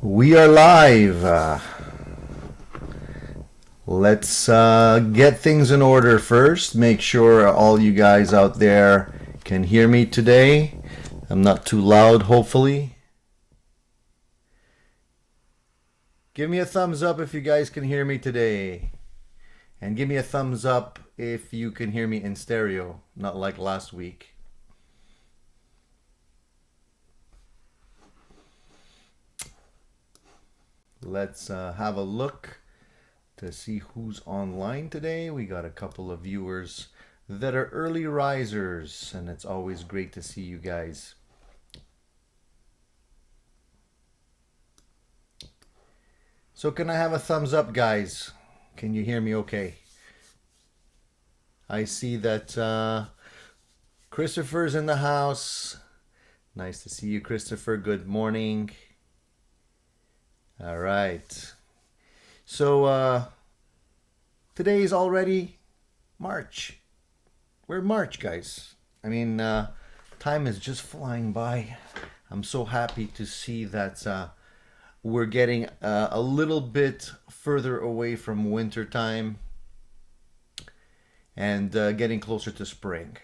We are live. Let's get things in order first. Make sure all you guys out there can hear me today. I'm not too loud, hopefully. Give me a thumbs up if you guys can hear me today. And give me a thumbs up if you can hear me in stereo, not like last week. Let's have a look to see who's online today. We got a couple of viewers that are early risers, and it's always great to see you guys. So can I have a thumbs up, guys? Can you hear me okay? I see that Christopher's in the house. Nice to see you, Christopher. Good morning. All right. So today's already March. We're March, guys. I mean, time is just flying by. I'm so happy to see that we're getting a little bit further away from winter time and getting closer to spring.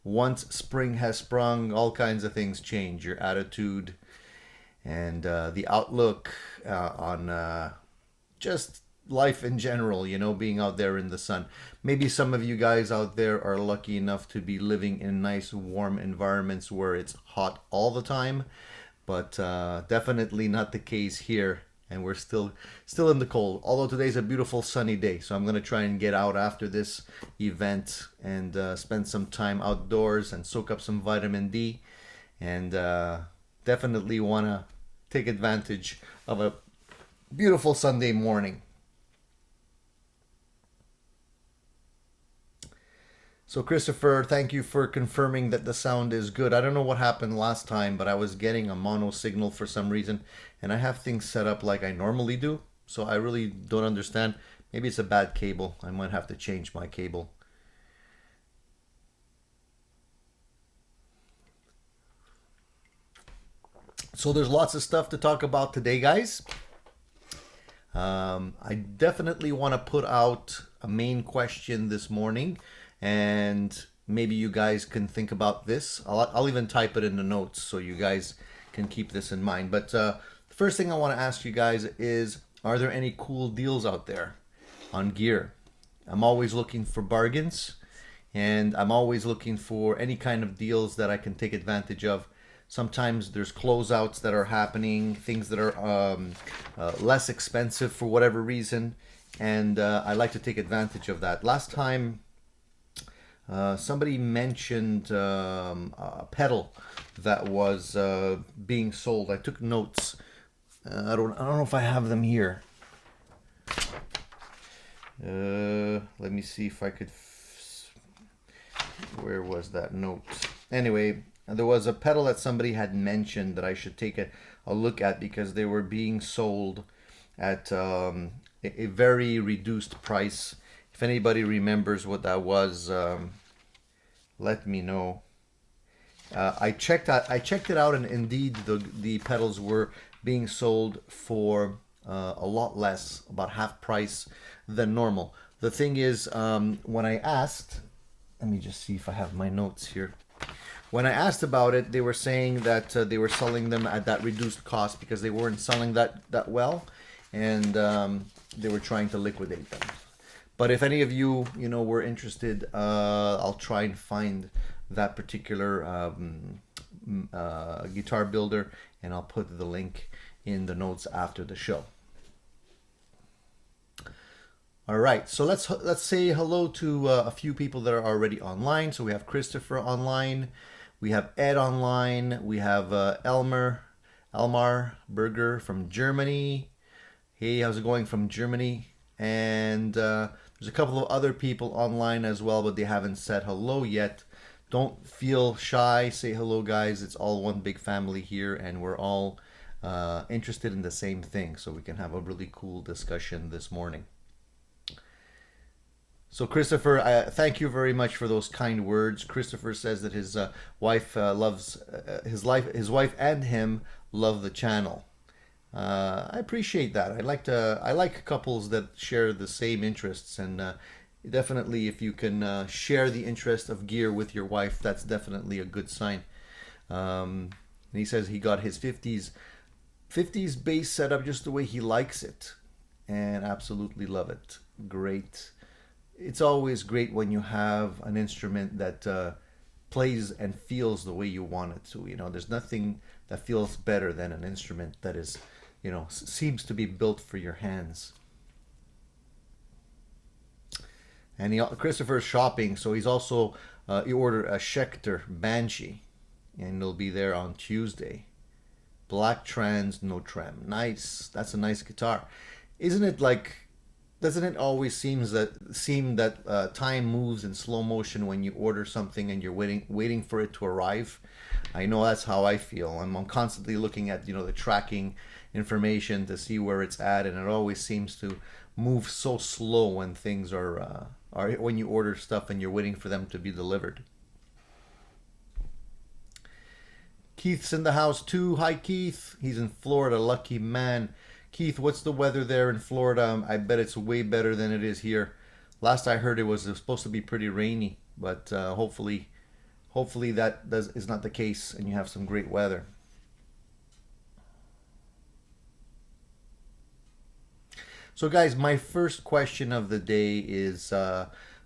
Once spring has sprung, all kinds of things change. Your attitude and the outlook on just life in general, you know, being out there in the sun. Maybe some of you guys out there are lucky enough to be living in nice warm environments where it's hot all the time, but definitely not the case here, and we're still in the cold. Although today's a beautiful sunny day, so I'm gonna try and get out after this event and spend some time outdoors and soak up some vitamin D, and definitely want to take advantage of a beautiful Sunday morning. So Christopher, thank you for confirming that the sound is good. I don't know what happened last time, but I was getting a mono signal for some reason, and I have things set up like I normally do, so I really don't understand. Maybe it's a bad cable. I might have to change my cable. So there's lots of stuff to talk about today, guys. I definitely want to put out a main question this morning, and maybe you guys can think about this. I'll even type it in the notes so you guys can keep this in mind. But the first thing I want to ask you guys is, are there any cool deals out there on gear? I'm always looking for bargains, and I'm always looking for any kind of deals that I can take advantage of. Sometimes there's closeouts that are happening, things that are less expensive for whatever reason, and I like to take advantage of that. Last time, somebody mentioned a pedal that was being sold. I took notes. I don't know if I have them here. Let me see if I could. Where was that note? Anyway. There was a pedal that somebody had mentioned that I should take a look at because they were being sold at a very reduced price. If anybody remembers what that was, let me know. I checked it out, and indeed the pedals were being sold for a lot less, about half price than normal. The thing is, when I asked, let me just see if I have my notes here. When I asked about it, they were saying that they were selling them at that reduced cost because they weren't selling that well, and they were trying to liquidate them. But if any of you, were interested, I'll try and find that particular guitar builder, and I'll put the link in the notes after the show. All right, so let's say hello to a few people that are already online. So we have Christopher online. We have Ed online. We have Elmar Berger from Germany. Hey, how's it going from Germany? And there's a couple of other people online as well, but they haven't said hello yet. Don't feel shy. Say hello, guys. It's all one big family here, and we're all interested in the same thing, so we can have a really cool discussion this morning. So Christopher, thank you very much for those kind words. Christopher says that his wife loves his wife and him love the channel. I appreciate that. I like couples that share the same interests, and definitely if you can share the interest of gear with your wife, that's definitely a good sign. And he says he got his 50s bass set up just the way he likes it, and absolutely love it. Great. It's always great when you have an instrument that plays and feels the way you want it to. You know, there's nothing that feels better than an instrument that is, you know, seems to be built for your hands. And Christopher's shopping, so he's also he ordered a Schecter Manche, and it'll be there on Tuesday. Black trans, no trem. Nice. That's a nice guitar. Isn't it like? Doesn't it always seem that time moves in slow motion when you order something and you're waiting for it to arrive? I know that's how I feel. I'm constantly looking at, you know, the tracking information to see where it's at, and it always seems to move so slow when things are when you order stuff and you're waiting for them to be delivered. Keith's in the house too. Hi, Keith. He's in Florida. Lucky man. Keith, what's the weather there in Florida? I bet it's way better than it is here. Last I heard, it was supposed to be pretty rainy, but hopefully is not the case, and you have some great weather. So, guys, my first question of the day is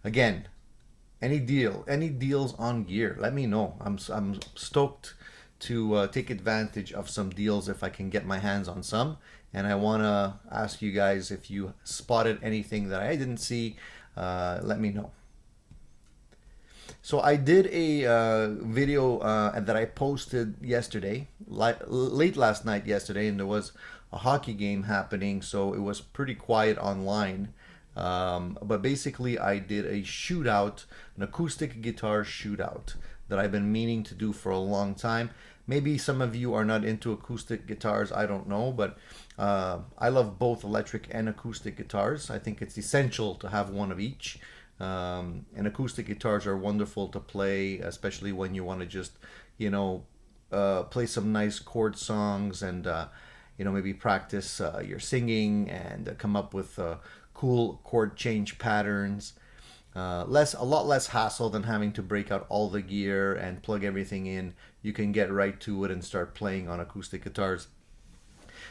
again, any deals on gear? Let me know. I'm stoked to take advantage of some deals if I can get my hands on some. And I want to ask you guys if you spotted anything that I didn't see. Let me know. So I did a video that I posted yesterday, late last night yesterday, and there was a hockey game happening, so it was pretty quiet online. But basically, I did a shootout, an acoustic guitar shootout that I've been meaning to do for a long time. Maybe some of you are not into acoustic guitars, I don't know, but I love both electric and acoustic guitars. I think it's essential to have one of each. And acoustic guitars are wonderful to play, especially when you want to just, you know, play some nice chord songs and, you know, maybe practice your singing and come up with cool chord change patterns. A lot less hassle than having to break out all the gear and plug everything in. You can get right to it and start playing on acoustic guitars.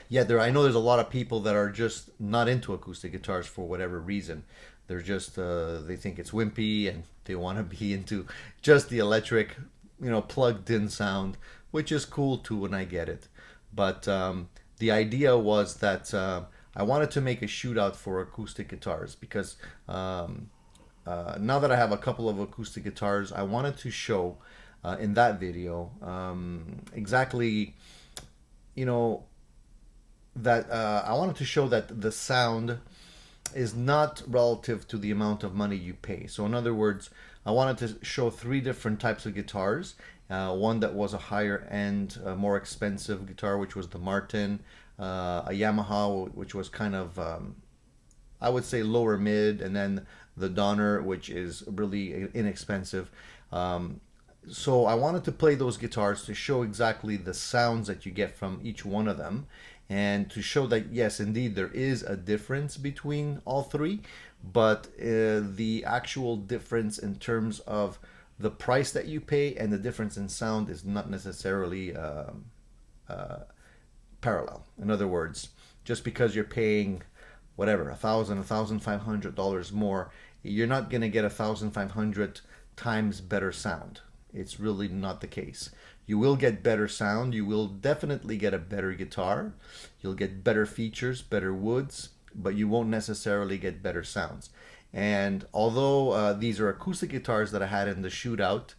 Yeah, I know there's a lot of people that are just not into acoustic guitars for whatever reason. They're just they think it's wimpy and they want to be into just the electric, you know, plugged in sound, which is cool too, and I get it. But the idea was that I wanted to make a shootout for acoustic guitars because now that I have a couple of acoustic guitars, I wanted to show in that video exactly, you know, that I wanted to show that the sound is not relative to the amount of money you pay. So in other words, I wanted to show three different types of guitars. One that was a higher end, more expensive guitar, which was the Martin, a Yamaha, which was kind of, I would say lower mid, and then the Donner, which is really inexpensive. So I wanted to play those guitars to show exactly the sounds that you get from each one of them, and to show that yes, indeed, there is a difference between all three, but the actual difference in terms of the price that you pay and the difference in sound is not necessarily parallel. In other words, just because you're paying whatever, $1,500 more, you're not going to get 1,500 times better sound. It's really not the case. You will get better sound. You will definitely get a better guitar. You'll get better features, better woods, but you won't necessarily get better sounds. And although these are acoustic guitars that I had in the shootout,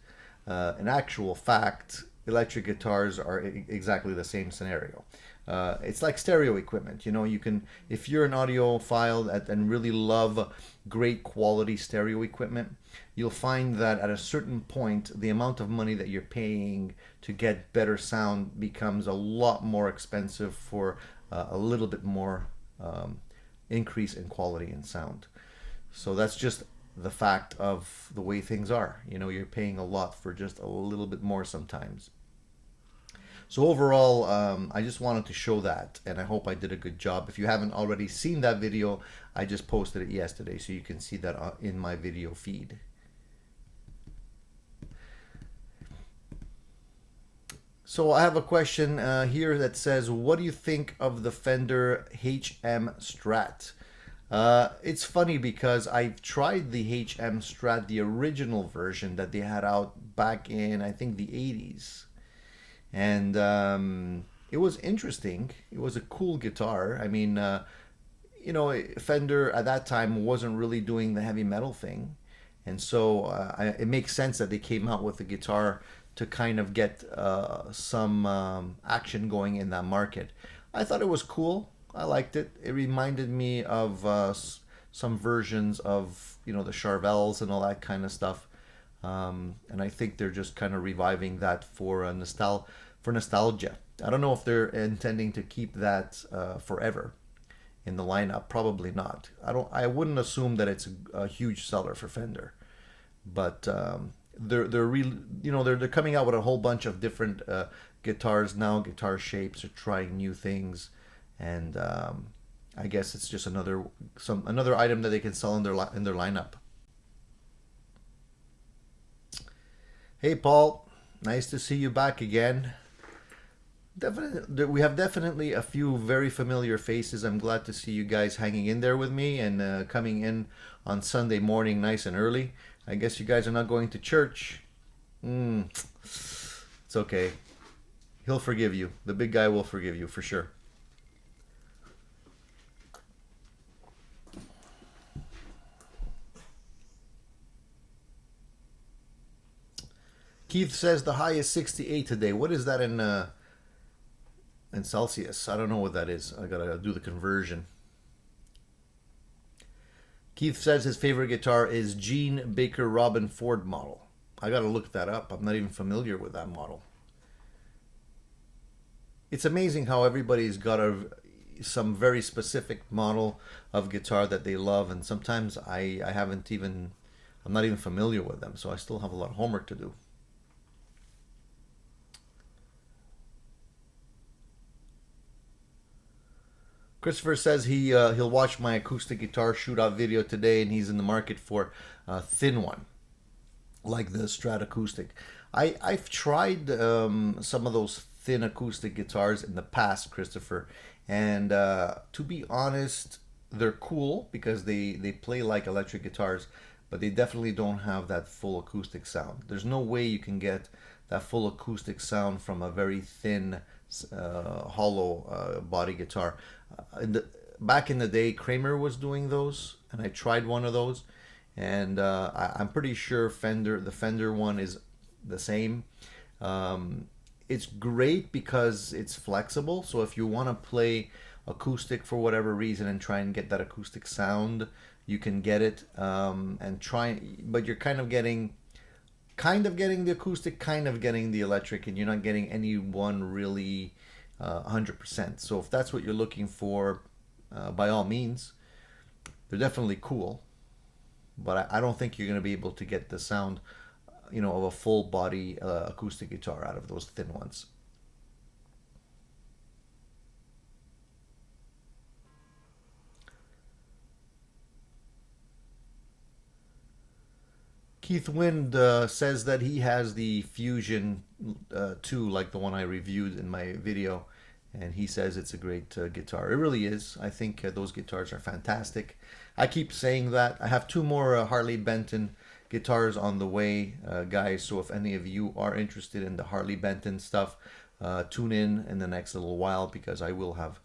in actual fact, electric guitars are exactly the same scenario. It's like stereo equipment. You know, you can, if you're an audiophile and really love great quality stereo equipment, you'll find that at a certain point, the amount of money that you're paying to get better sound becomes a lot more expensive for a little bit more increase in quality and sound. So that's just the fact of the way things are. You know, you're paying a lot for just a little bit more sometimes. So overall, I just wanted to show that, and I hope I did a good job. If you haven't already seen that video, I just posted it yesterday, so you can see that in my video feed. So I have a question here that says, what do you think of the Fender HM Strat? It's funny because I've tried the HM Strat, the original version that they had out back in, I think, the 80s. And it was interesting. It was a cool guitar. I mean, you know, Fender at that time wasn't really doing the heavy metal thing. And so it makes sense that they came out with a guitar to kind of get some action going in that market. I thought it was cool. I liked it. It reminded me of some versions of, you know, the Charvels and all that kind of stuff. And I think they're just kind of reviving that for nostalgia. I don't know if they're intending to keep that forever in the lineup. Probably not. I wouldn't assume that it's a huge seller for Fender, but they're really, you know, they're coming out with a whole bunch of different guitars now, guitar shapes, are trying new things, and I guess it's just another item that they can sell in their lineup. Hey Paul, nice to see you back again. Definitely, we have definitely a few very familiar faces. I'm glad to see you guys hanging in there with me and coming in on Sunday morning nice and early. I guess you guys are not going to church. It's okay. He'll forgive you. The big guy will forgive you for sure. Keith says the high is 68 today. What is that in Celsius? I don't know what that is. I gotta do the conversion. Keith says his favorite guitar is Gene Baker Robin Ford model. I gotta look that up. I'm not even familiar with that model. It's amazing how everybody's got some very specific model of guitar that they love, and sometimes I'm not even familiar with them, so I still have a lot of homework to do. Christopher says he'll watch my acoustic guitar shootout video today, and he's in the market for a thin one, like the Strat acoustic. I've tried some of those thin acoustic guitars in the past, Christopher, and to be honest, they're cool because they play like electric guitars, but they definitely don't have that full acoustic sound. There's no way you can get that full acoustic sound from a very thin hollow body guitar. Back in the day, Kramer was doing those, and I tried one of those, and I'm pretty sure the Fender one is the same. It's great because it's flexible, so if you want to play acoustic for whatever reason and try and get that acoustic sound, you can get it, and try, but you're kind of getting the acoustic, kind of getting the electric, and you're not getting any one really 100%. So if that's what you're looking for, by all means, they're definitely cool, but I don't think you're going to be able to get the sound, you know, of a full body acoustic guitar out of those thin ones. Keith Wind says that he has the Fusion 2, like the one I reviewed in my video, and he says it's a great guitar. It really is. I think those guitars are fantastic. I keep saying that. I have two more Harley Benton guitars on the way, guys, so if any of you are interested in the Harley Benton stuff, tune in the next little while, because I will have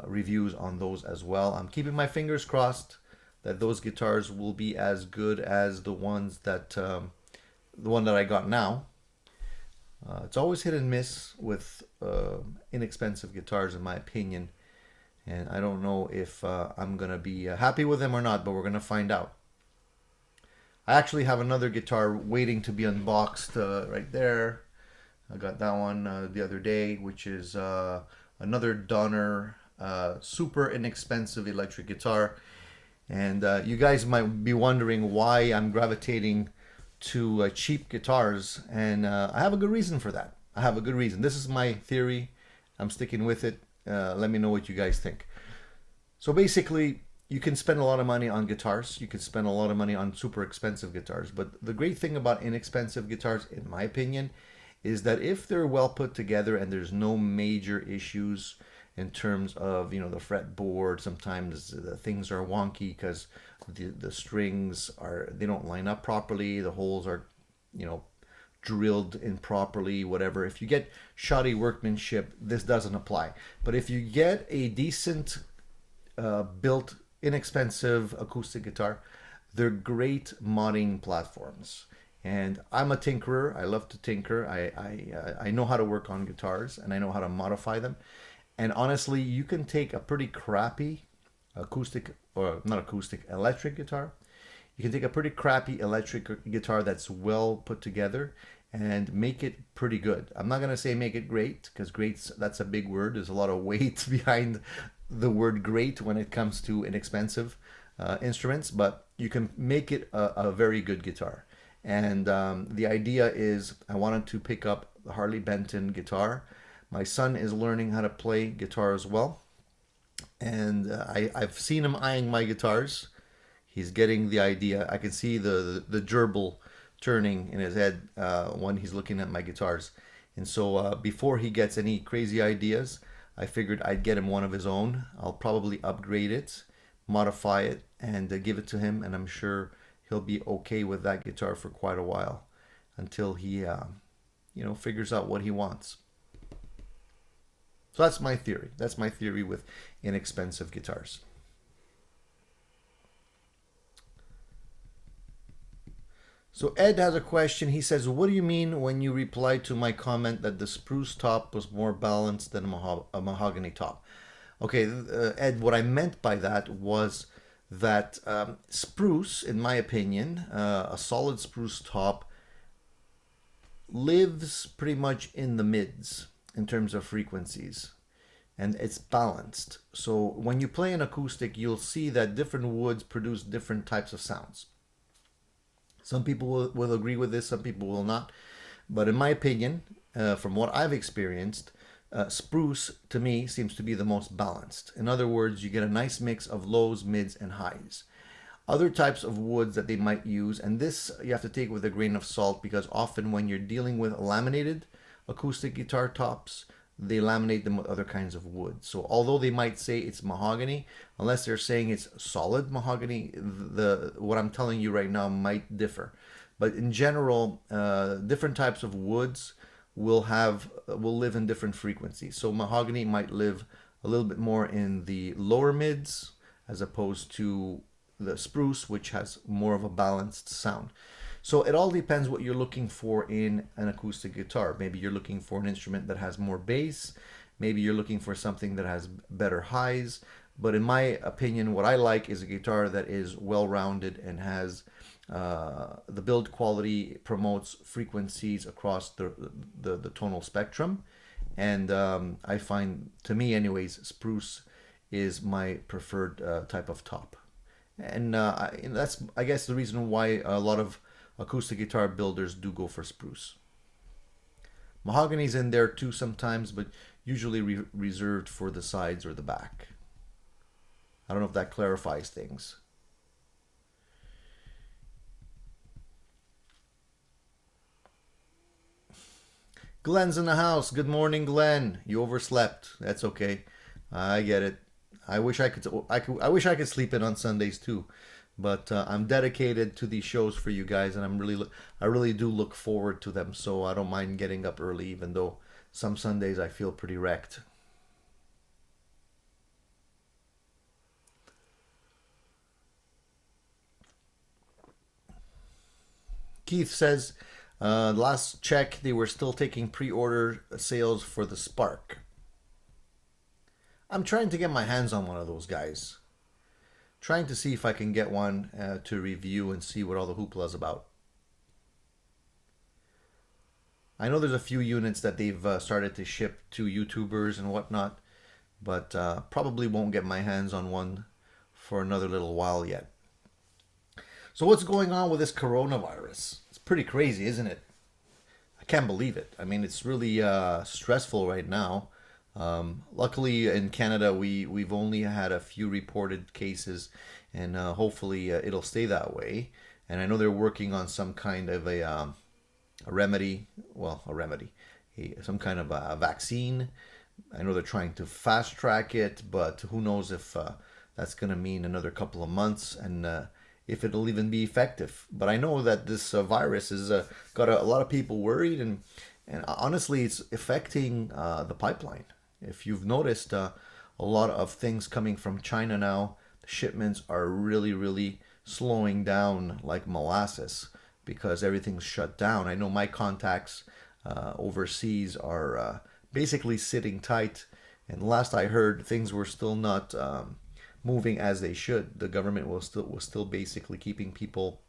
reviews on those as well. I'm keeping my fingers crossed that those guitars will be as good as the one that I got now. It's always hit and miss with inexpensive guitars, in my opinion, and I don't know if I'm gonna be happy with them or not, but we're gonna find out. I actually have another guitar waiting to be unboxed right there. I got that one the other day, which is another Donner super inexpensive electric guitar. And you guys might be wondering why I'm gravitating to cheap guitars, and I have a good reason for that. I have a good reason. This is my theory. I'm sticking with it. Let me know what you guys think. So basically, you can spend a lot of money on guitars. You can spend a lot of money on super expensive guitars. But the great thing about inexpensive guitars, in my opinion, is that if they're well put together and there's no major issues in terms of, you know, the fretboard, sometimes the things are wonky because the strings they don't line up properly, the holes are, you know, drilled in properly, whatever. If you get shoddy workmanship, this doesn't apply. But if you get a decent built inexpensive acoustic guitar, they're great modding platforms. And I'm a tinkerer. I love to tinker. I know how to work on guitars and I know how to modify them. And honestly, you can take a pretty crappy acoustic, or not acoustic, electric guitar. You can take a pretty crappy electric guitar that's well put together and make it pretty good. I'm not going to say make it great, because that's a big word. There's a lot of weight behind the word great when it comes to inexpensive instruments, but you can make it a very good guitar. And the idea is I wanted to pick up the Harley Benton guitar. My son is learning how to play guitar as well. And I've seen him eyeing my guitars. He's getting the idea. I can see the gerbil turning in his head when he's looking at my guitars. And so before he gets any crazy ideas, I figured I'd get him one of his own. I'll probably upgrade it, modify it, and give it to him. And I'm sure he'll be okay with that guitar for quite a while until he, figures out what he wants. So that's my theory. That's my theory with inexpensive guitars. So Ed has a question. He says, what do you mean when you replied to my comment that the Spruce top was more balanced than a Mahogany top? Okay, Ed, what I meant by that was that Spruce, in my opinion, a solid Spruce top lives pretty much in the mids in terms of frequencies, and it's balanced. So when you play an acoustic, you'll see that different woods produce different types of sounds. Some people will agree with this, some people will not. But in my opinion, from what I've experienced, Spruce, to me, seems to be the most balanced. In other words, you get a nice mix of lows, mids, and highs. Other types of woods that they might use, and this you have to take with a grain of salt, because often when you're dealing with laminated acoustic guitar tops, they laminate them with other kinds of wood. So although they might say it's mahogany, unless they're saying it's solid mahogany, what I'm telling you right now might differ. But in general, different types of woods will live in different frequencies. So mahogany might live a little bit more in the lower mids, as opposed to the spruce, which has more of a balanced sound. So it all depends what you're looking for in an acoustic guitar. Maybe you're looking for an instrument that has more bass. Maybe you're looking for something that has better highs. But in my opinion, what I like is a guitar that is well-rounded and has the build quality promotes frequencies across the tonal spectrum. And I find, to me anyways, Spruce is my preferred type of top. And that's, I guess, the reason why a lot of acoustic guitar builders do go for Spruce. Mahogany's in there too sometimes, but usually reserved for the sides or the back. I don't know if that clarifies things. Glen's in the house. Good morning, Glen. You overslept. That's okay. I get it. I wish I could sleep in on Sundays too. But I'm dedicated to these shows for you guys, and I really do look forward to them. So I don't mind getting up early, even though some Sundays I feel pretty wrecked. Keith says, last check, they were still taking pre-order sales for the Spark. I'm trying to get my hands on one of those guys. Trying to see if I can get one to review and see what all the hoopla is about. I know there's a few units that they've started to ship to YouTubers and whatnot, but probably won't get my hands on one for another little while yet. So what's going on with this coronavirus? It's pretty crazy, isn't it? can't believe it. I mean, it's really stressful right now. Luckily, in Canada, we've only had a few reported cases, and hopefully it'll stay that way. And I know they're working on some kind of a remedy, well, a remedy, some kind of a vaccine. I know they're trying to fast track it, but who knows if that's going to mean another couple of months and if it'll even be effective. But I know that this virus has got a lot of people worried, and honestly, it's affecting the pipeline. If you've noticed, a lot of things coming from China now, the shipments are really, really slowing down like molasses because everything's shut down. I know my contacts overseas are basically sitting tight, and last I heard, things were still not moving as they should. The government was still basically keeping people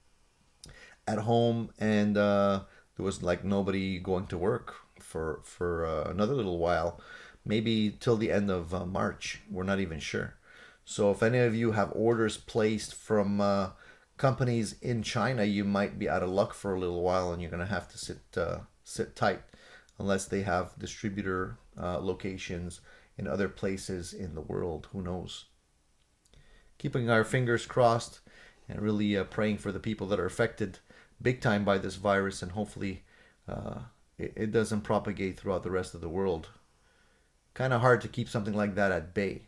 at home, and there was like nobody going to work for another little while, maybe till the end of March. We're not even sure. So if any of you have orders placed from companies in China, you might be out of luck for a little while, and you're gonna have to sit tight unless they have distributor locations in other places in the world. Who knows? Keeping our fingers crossed and really praying for the people that are affected big time by this virus, and hopefully it doesn't propagate throughout the rest of the world. Kind of hard to keep something like that at bay.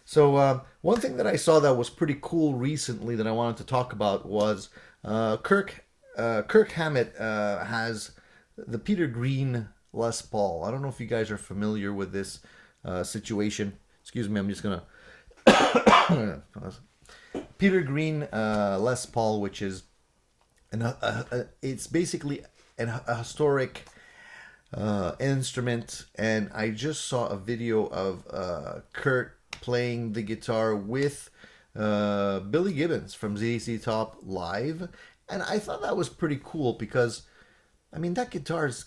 So one thing that I saw that was pretty cool recently that I wanted to talk about was Kirk Hammett has the Peter Green Les Paul. I don't know if you guys are familiar with this situation. Excuse me, I'm just gonna Peter Green Les Paul, which is it's basically a historic instrument, and I just saw a video of Kurt playing the guitar with Billy Gibbons from ZZ Top live, and I thought that was pretty cool because, I mean, that guitar's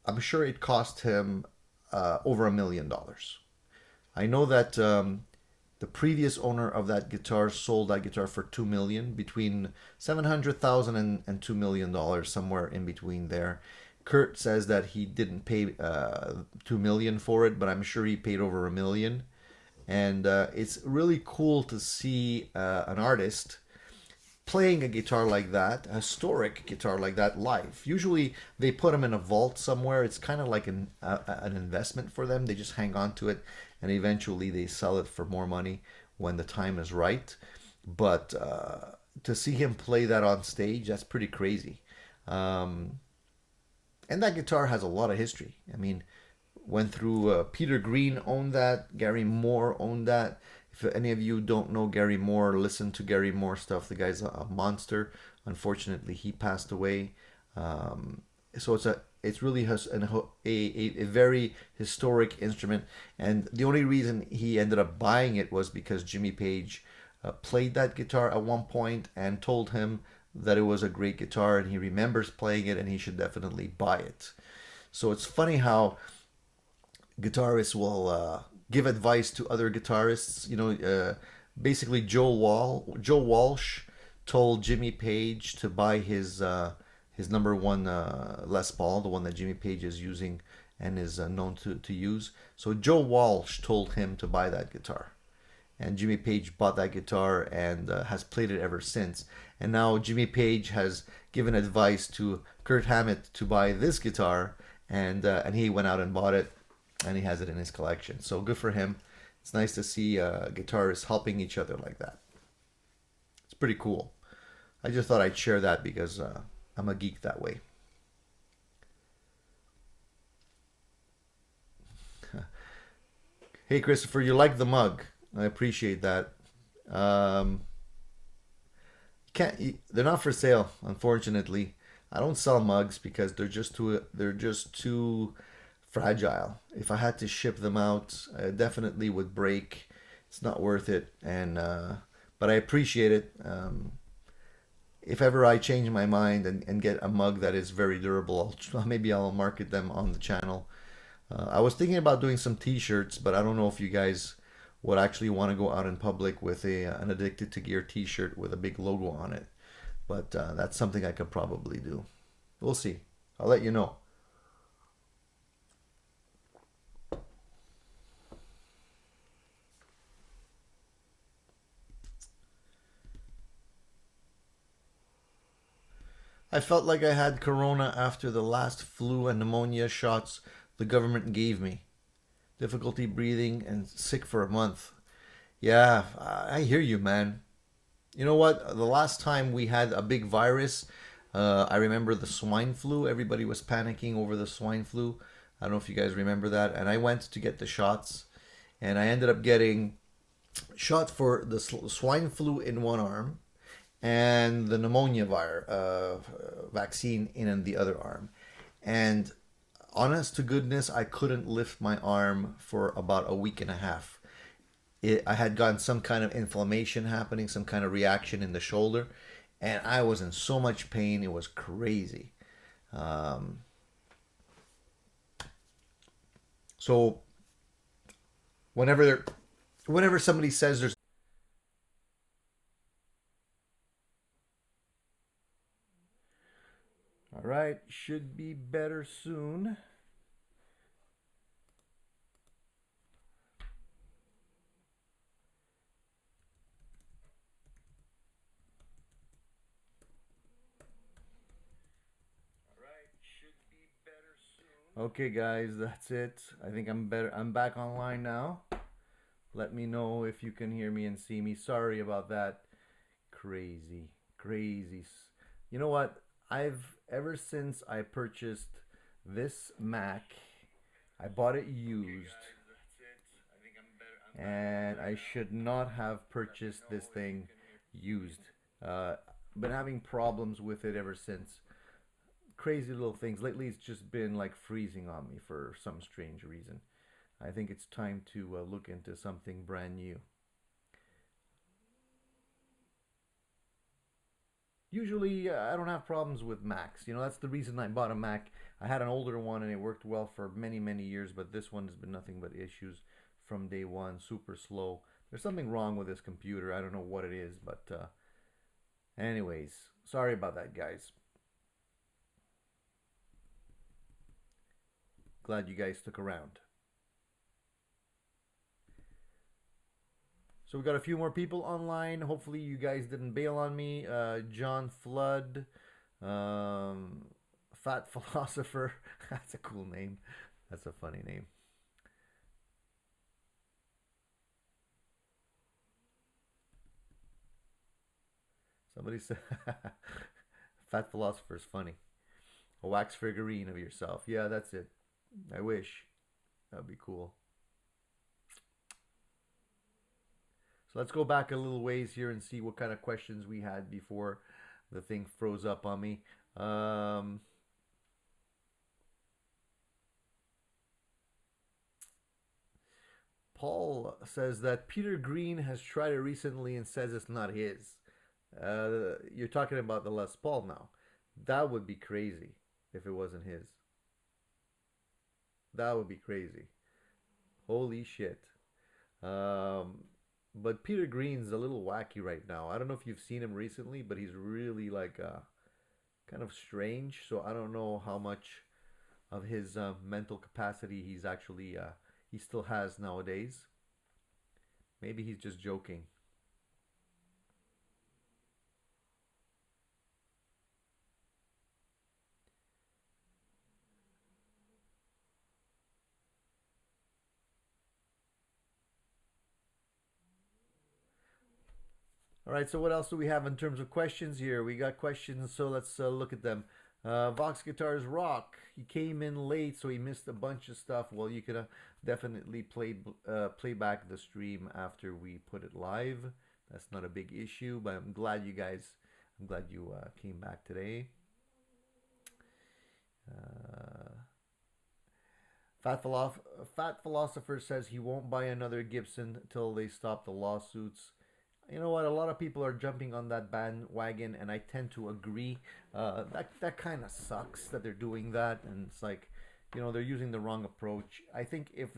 I'm sure it cost him over $1 million. I know that the previous owner of that guitar sold that guitar for $2 million, between $700,000 and $2 million, somewhere in between there. Kurt says that he didn't pay $2 million for it, but I'm sure he paid over $1 million. And it's really cool to see an artist playing a guitar like that, a historic guitar like that, live. Usually they put them in a vault somewhere. It's kind of like an investment for them. They just hang on to it, and eventually they sell it for more money when the time is right. But to see him play that on stage, that's pretty crazy. And that guitar has a lot of history. I mean, went through Peter Green owned that, Gary Moore owned that. If any of you don't know Gary Moore, listen to Gary Moore stuff. The guy's a monster. Unfortunately, he passed away. So it's really a very historic instrument. And the only reason he ended up buying it was because Jimmy Page played that guitar at one point and told him that it was a great guitar, and he remembers playing it, and he should definitely buy it. So it's funny how guitarists will give advice to other guitarists. You know, basically Joe Walsh told Jimmy Page to buy his number one Les Paul, the one that Jimmy Page is using and is known to use. So Joe Walsh told him to buy that guitar, and Jimmy Page bought that guitar and has played it ever since. And now Jimmy Page has given advice to Kirk Hammett to buy this guitar, and he went out and bought it, and he has it in his collection. So good for him. It's nice to see guitarists helping each other like that. It's pretty cool. I just thought I'd share that because I'm a geek that way. Hey Christopher, you like the mug? I appreciate that. They're not for sale, unfortunately. I don't sell mugs because they're just too fragile. If I had to ship them out, I definitely would break. It's not worth it. And but I appreciate it. If ever I change my mind and get a mug that is very durable, maybe I'll market them on the channel. I was thinking about doing some t-shirts, but I don't know if you guys would actually want to go out in public with an Addicted to Gear t-shirt with a big logo on it. But that's something I could probably do. We'll see. I'll let you know. I felt like I had corona after the last flu and pneumonia shots the government gave me. Difficulty breathing and sick for a month. Yeah, I hear you, man. You know what? The last time we had a big virus, I remember the swine flu. Everybody was panicking over the swine flu. I don't know if you guys remember that. And I went to get the shots, and I ended up getting shot for the swine flu in one arm and the pneumonia vaccine in the other arm. And honest to goodness, I couldn't lift my arm for about a week and a half. I had gotten some kind of inflammation happening, some kind of reaction in the shoulder, and I was in so much pain. It was crazy. Um, so whenever whenever somebody says there's all right, should be better soon. Okay, guys, that's it. I think I'm better. I'm back online now. Let me know if you can hear me and see me. Sorry about that. Crazy, crazy. You know what? I've ever since I purchased this Mac, I bought it used, and I should not have purchased this thing used. Been having problems with it ever since. Crazy little things. Lately, it's just been like freezing on me for some strange reason. I think it's time to look into something brand new. Usually, I don't have problems with Macs. You know, that's the reason I bought a Mac. I had an older one and it worked well for many, many years, but this one has been nothing but issues from day one. Super slow. There's something wrong with this computer. I don't know what it is, but anyways, sorry about that, guys. Glad you guys stuck around. So we got a few more people online. Hopefully you guys didn't bail on me. John Flood, um, Fat Philosopher. That's a cool name. That's a funny name. Somebody said Fat Philosopher is funny. A wax figurine of yourself. Yeah, that's it. I wish. That'd be cool. So let's go back a little ways here and see what kind of questions we had before the thing froze up on me. Um, Paul says that Peter Green has tried it recently and says it's not his. You're talking about the Les Paul now. That would be crazy if it wasn't his. That would be crazy. Holy shit. Um, but Peter Green's a little wacky right now. I don't know if you've seen him recently, but he's really like kind of strange. So I don't know how much of his mental capacity he still has nowadays. Maybe he's just joking. All right, so what else do we have in terms of questions here? We got questions, so let's look at them. Vox Guitars Rock. He came in late, so he missed a bunch of stuff. Well, you could definitely play back the stream after we put it live. That's not a big issue, but I'm glad you came back today. Uh, Fat Philosopher says he won't buy another Gibson till they stop the lawsuits. You know what? A lot of people are jumping on that bandwagon, and I tend to agree. That kind of sucks that they're doing that, and it's like, they're using the wrong approach. I think if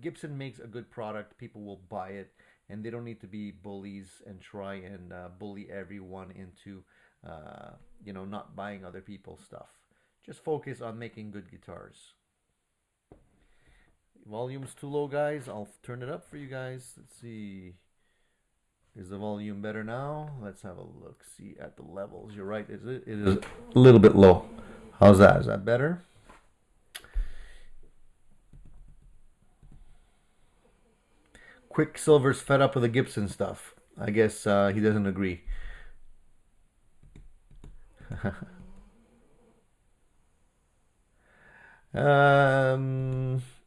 Gibson makes a good product, people will buy it, and they don't need to be bullies and try and bully everyone into you know, not buying other people's stuff. Just focus on making good guitars. Volume's too low, guys. I'll turn it up for you guys. Let's see. Is the volume better now? Let's have a look. See at the levels. You're right. It is a little bit low. How's that? Is that better? Quicksilver's fed up with the Gibson stuff. I guess he doesn't agree.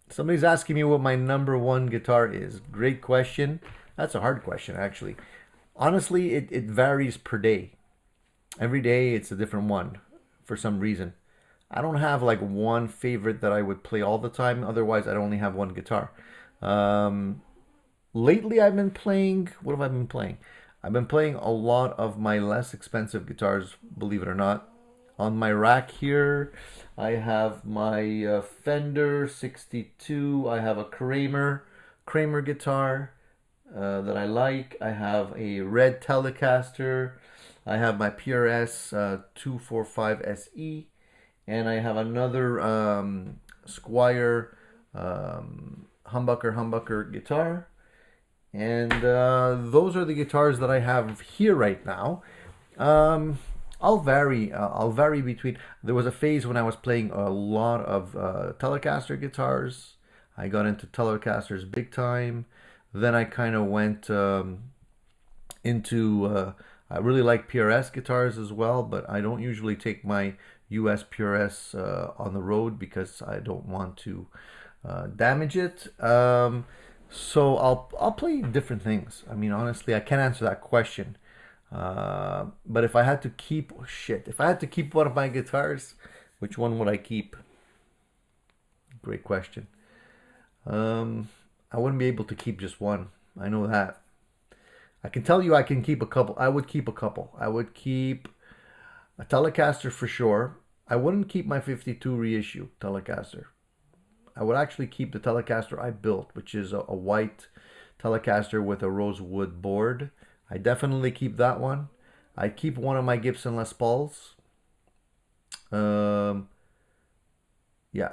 Somebody's asking me what my number one guitar is. Great question. That's a hard question, actually. Honestly, it varies per day. Every day it's a different one for some reason. I don't have like one favorite that I would play all the time. Otherwise, I'd only have one guitar. Lately, I've been playing... What have I been playing? I've been playing a lot of my less expensive guitars, believe it or not. On my rack here, I have my Fender 62. I have a Kramer guitar that I like. I have a red Telecaster. I have my PRS 245 SE. And I have another Squire humbucker guitar. And those are the guitars that I have here right now. I'll vary between. There was a phase when I was playing a lot of Telecaster guitars. I got into Telecasters big time. Then I kind of went into. I really like PRS guitars as well, but I don't usually take my US PRS on the road because I don't want to damage it. So I'll play different things. I mean, honestly, I can't answer that question. But if I had to keep, if I had to keep one of my guitars, which one would I keep? Great question. I wouldn't be able to keep just one. I know that. I can tell you I can keep a couple. I would keep a couple. I would keep a Telecaster for sure. I wouldn't keep my 52 reissue Telecaster. I would actually keep the Telecaster I built, which is a white Telecaster with a rosewood board. I definitely keep that one. I keep one of my Gibson Les Pauls. Yeah,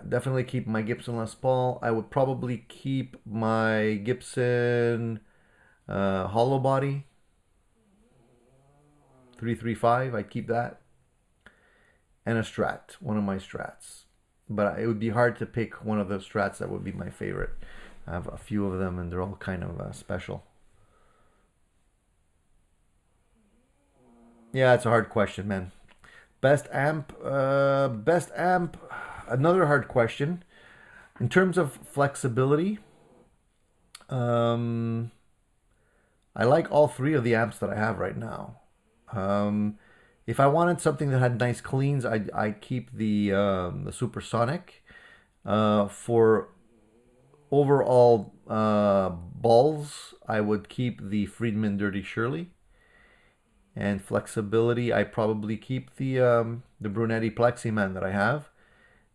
definitely keep my Gibson Les Paul. I would probably keep my Gibson hollow body 335. I'd keep that. And a Strat, one of my Strats. But it would be hard to pick one of those Strats that would be my favorite. I have a few of them and they're all kind of special. Yeah, it's a hard question, man. Best amp, another hard question. In terms of flexibility, I like all three of the amps that I have right now. If I wanted something that had nice cleans, I'd keep the Supersonic. For overall balls, I would keep the Friedman Dirty Shirley. And flexibility, I probably keep the Brunetti Pleximan that I have.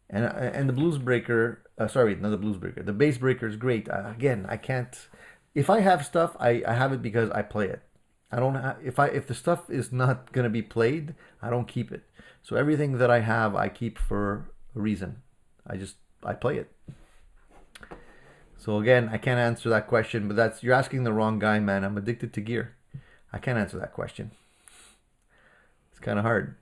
And the Blues Breaker, sorry, not the Blues Breaker. The Bass Breaker is great. Again, I can't. If I have stuff, I have it because I play it. I don't have, if the stuff is not gonna be played, I don't keep it. So everything that I have, I keep for a reason. I play it. So again, I can't answer that question, but you're asking the wrong guy, man. I'm addicted to gear. I can't answer that question. It's kind of hard.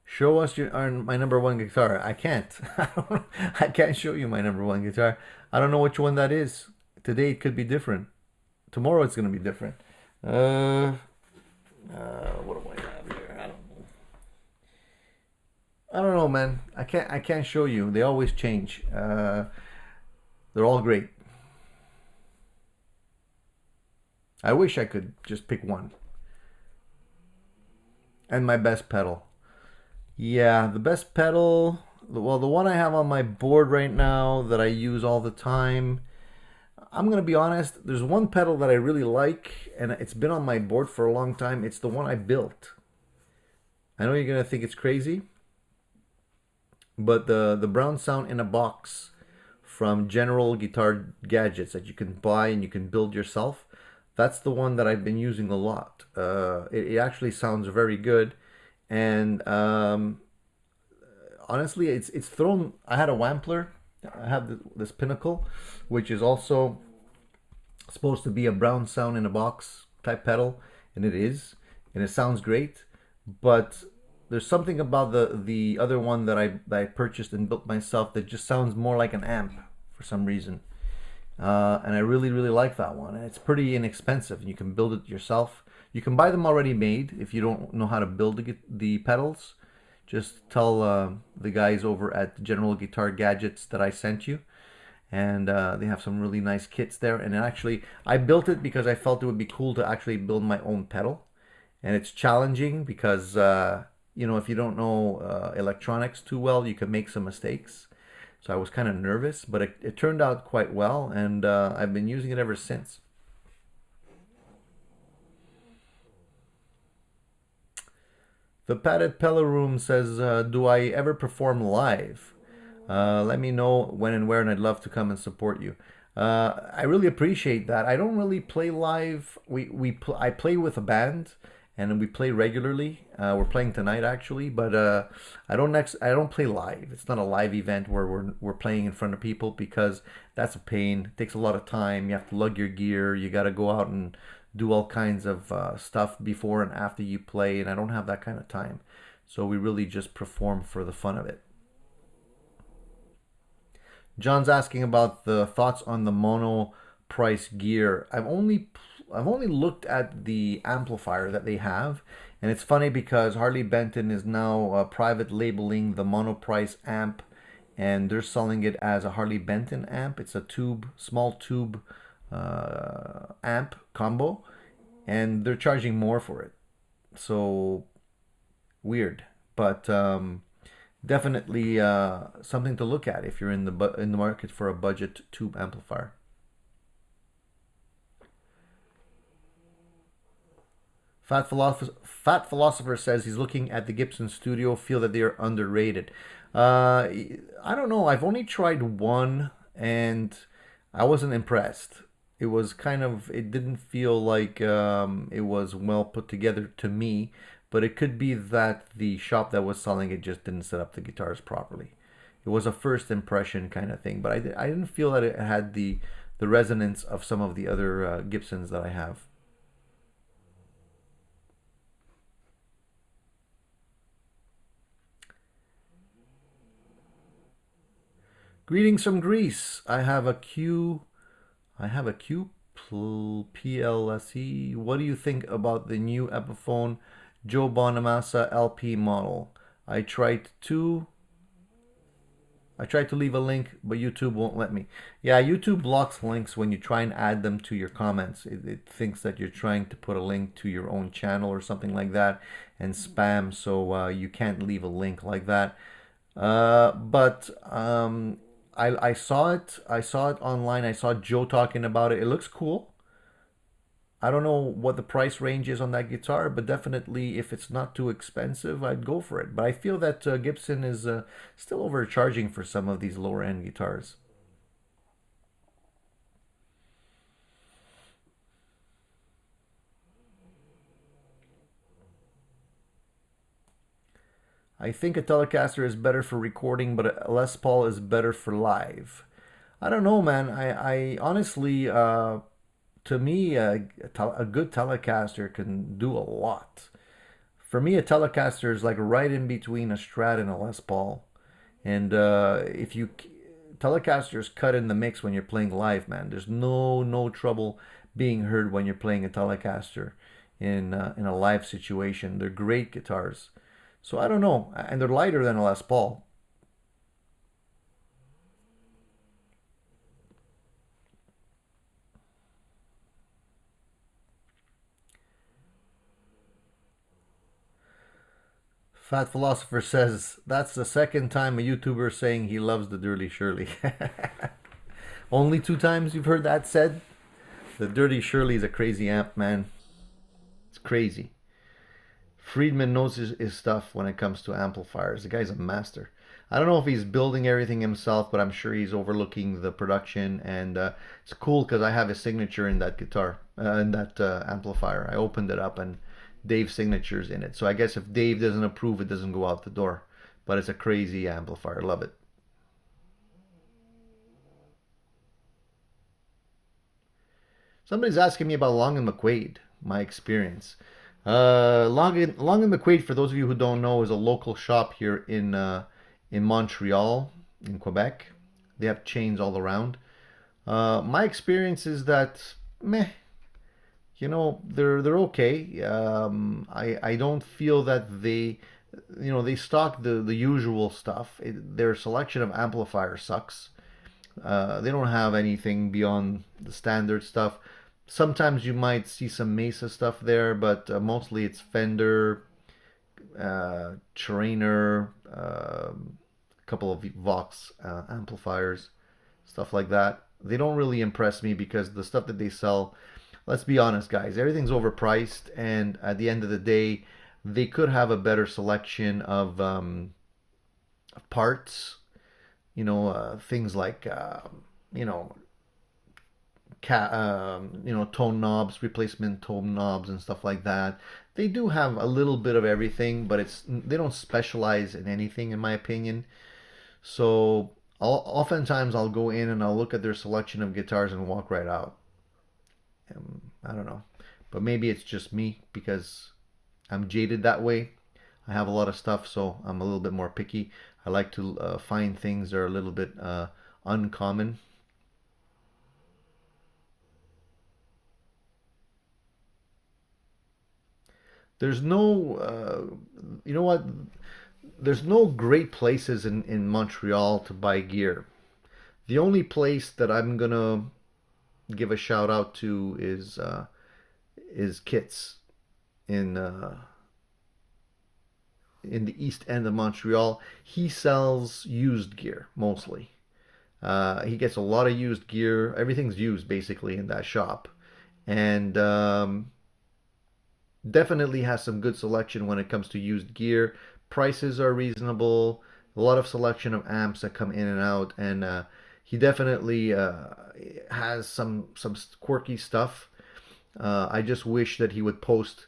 Show us my number one guitar. I can't. I can't show you my number one guitar. I don't know which one that is. Today it could be different. Tomorrow it's gonna be different. What do I have here? I don't know. I don't know, man. I can't show you. They always change. They're all great. I wish I could just pick one. And my best pedal. Yeah, the best pedal, well, the one I have on my board right now that I use all the time, I'm going to be honest, there's one pedal that I really like, and it's been on my board for a long time. It's the one I built. I know you're going to think it's crazy, but the Brown Sound in a Box from General Guitar Gadgets that you can buy and you can build yourself. That's the one that I've been using a lot. It actually sounds very good, and honestly, it's thrown. I had a Wampler. I have this Pinnacle, which is also supposed to be a brown sound in a box type pedal, and it is, and it sounds great. But there's something about the other one that I purchased and built myself that just sounds more like an amp for some reason. And I really like that one. And it's pretty inexpensive. You can build it yourself. You can buy them already made if you don't know how to build the pedals. Just tell the guys over at General Guitar Gadgets that I sent you. And they have some really nice kits there. And actually, I built it because I felt it would be cool to actually build my own pedal. And it's challenging because, you know, if you don't know electronics too well, you can make some mistakes. So I was kind of nervous, but it turned out quite well, and I've been using it ever since. The Padded Pellet Room says, do I ever perform live? Let me know when and where, and I'd love to come and support you. I really appreciate that. I don't really play live. I play with a band, and we play regularly. We're playing tonight actually, but I don't play live. It's not a live event where we're playing in front of people because that's a pain. It takes a lot of time. You have to lug your gear. You got to go out and do all kinds of stuff before and after you play, and I don't have that kind of time. So we really just perform for the fun of it. John's asking about the thoughts on the Monoprice gear. I've only looked at the amplifier that they have, and it's funny because Harley Benton is now private labeling the Monoprice amp, and they're selling it as a Harley Benton amp. It's a small tube amp combo, and they're charging more for it. So weird, but definitely something to look at if you're in the market for a budget tube amplifier. Fat Philosopher says he's looking at the Gibson Studio, feel that they are underrated. I don't know. I've only tried one, and I wasn't impressed. It was it didn't feel like it was well put together to me, but it could be that the shop that was selling it just didn't set up the guitars properly. It was a first impression kind of thing, but I didn't feel that it had the resonance of some of the other Gibsons that I have. Greetings from Greece. I have a Q PLSE. What do you think about the new Epiphone Joe Bonamassa LP model? I tried to leave a link, but YouTube won't let me. Yeah, YouTube blocks links when you try and add them to your comments. It thinks that you're trying to put a link to your own channel or something like that and spam, so you can't leave a link like that. But I saw it. I saw it online. I saw Joe talking about it. It looks cool. I don't know what the price range is on that guitar, but definitely if it's not too expensive, I'd go for it. But I feel that Gibson is still overcharging for some of these lower end guitars. I think a Telecaster is better for recording, but a Les Paul is better for live. I don't know, man. I honestly, to me, a good Telecaster can do a lot. For me, a Telecaster is like right in between a Strat and a Les Paul. And if you Telecasters cut in the mix when you're playing live, man. There's no trouble being heard when you're playing a Telecaster in a live situation. They're great guitars. So I don't know, and they're lighter than a Les Paul. Fat Philosopher says, that's the second time a YouTuber saying he loves the Dirty Shirley. Only 2 times you've heard that said? The Dirty Shirley is a crazy amp, man. It's crazy. Friedman knows his stuff when it comes to amplifiers. The guy's a master. I don't know if he's building everything himself, but I'm sure he's overlooking the production. And it's cool because I have his signature in that guitar, in that amplifier. I opened it up and Dave's signature's in it. So I guess if Dave doesn't approve, it doesn't go out the door. But it's a crazy amplifier. Love it. Somebody's asking me about Long and McQuaid, my experience. Long and McQuaid, for those of you who don't know, is a local shop here in Montreal, in Quebec. They have chains all around. My experience is that meh, they're okay. I don't feel that they stock the usual stuff. Their selection of amplifiers sucks. They don't have anything beyond the standard stuff. Sometimes you might see some Mesa stuff there, but mostly it's Fender, Trainer, a couple of Vox amplifiers, stuff like that. They don't really impress me because the stuff that they sell, let's be honest, guys, everything's overpriced, and at the end of the day, they could have a better selection of parts. Things like tone knobs, replacement tone knobs, and stuff like that. They do have a little bit of everything, but they don't specialize in anything, in my opinion. So oftentimes I'll go in and I'll look at their selection of guitars and walk right out. I don't know, but maybe it's just me because I'm jaded that way. I have a lot of stuff, so I'm a little bit more picky. I like to find things that are a little bit uncommon. There's no, you know what? There's no great places in Montreal to buy gear. The only place that I'm gonna give a shout out to is Kits in the east end of Montreal. He sells used gear mostly. He gets a lot of used gear. Everything's used basically in that shop, and definitely has some good selection when it comes to used gear. Prices are reasonable. A lot of selection of amps that come in and out, and he definitely has some quirky stuff. I just wish that he would post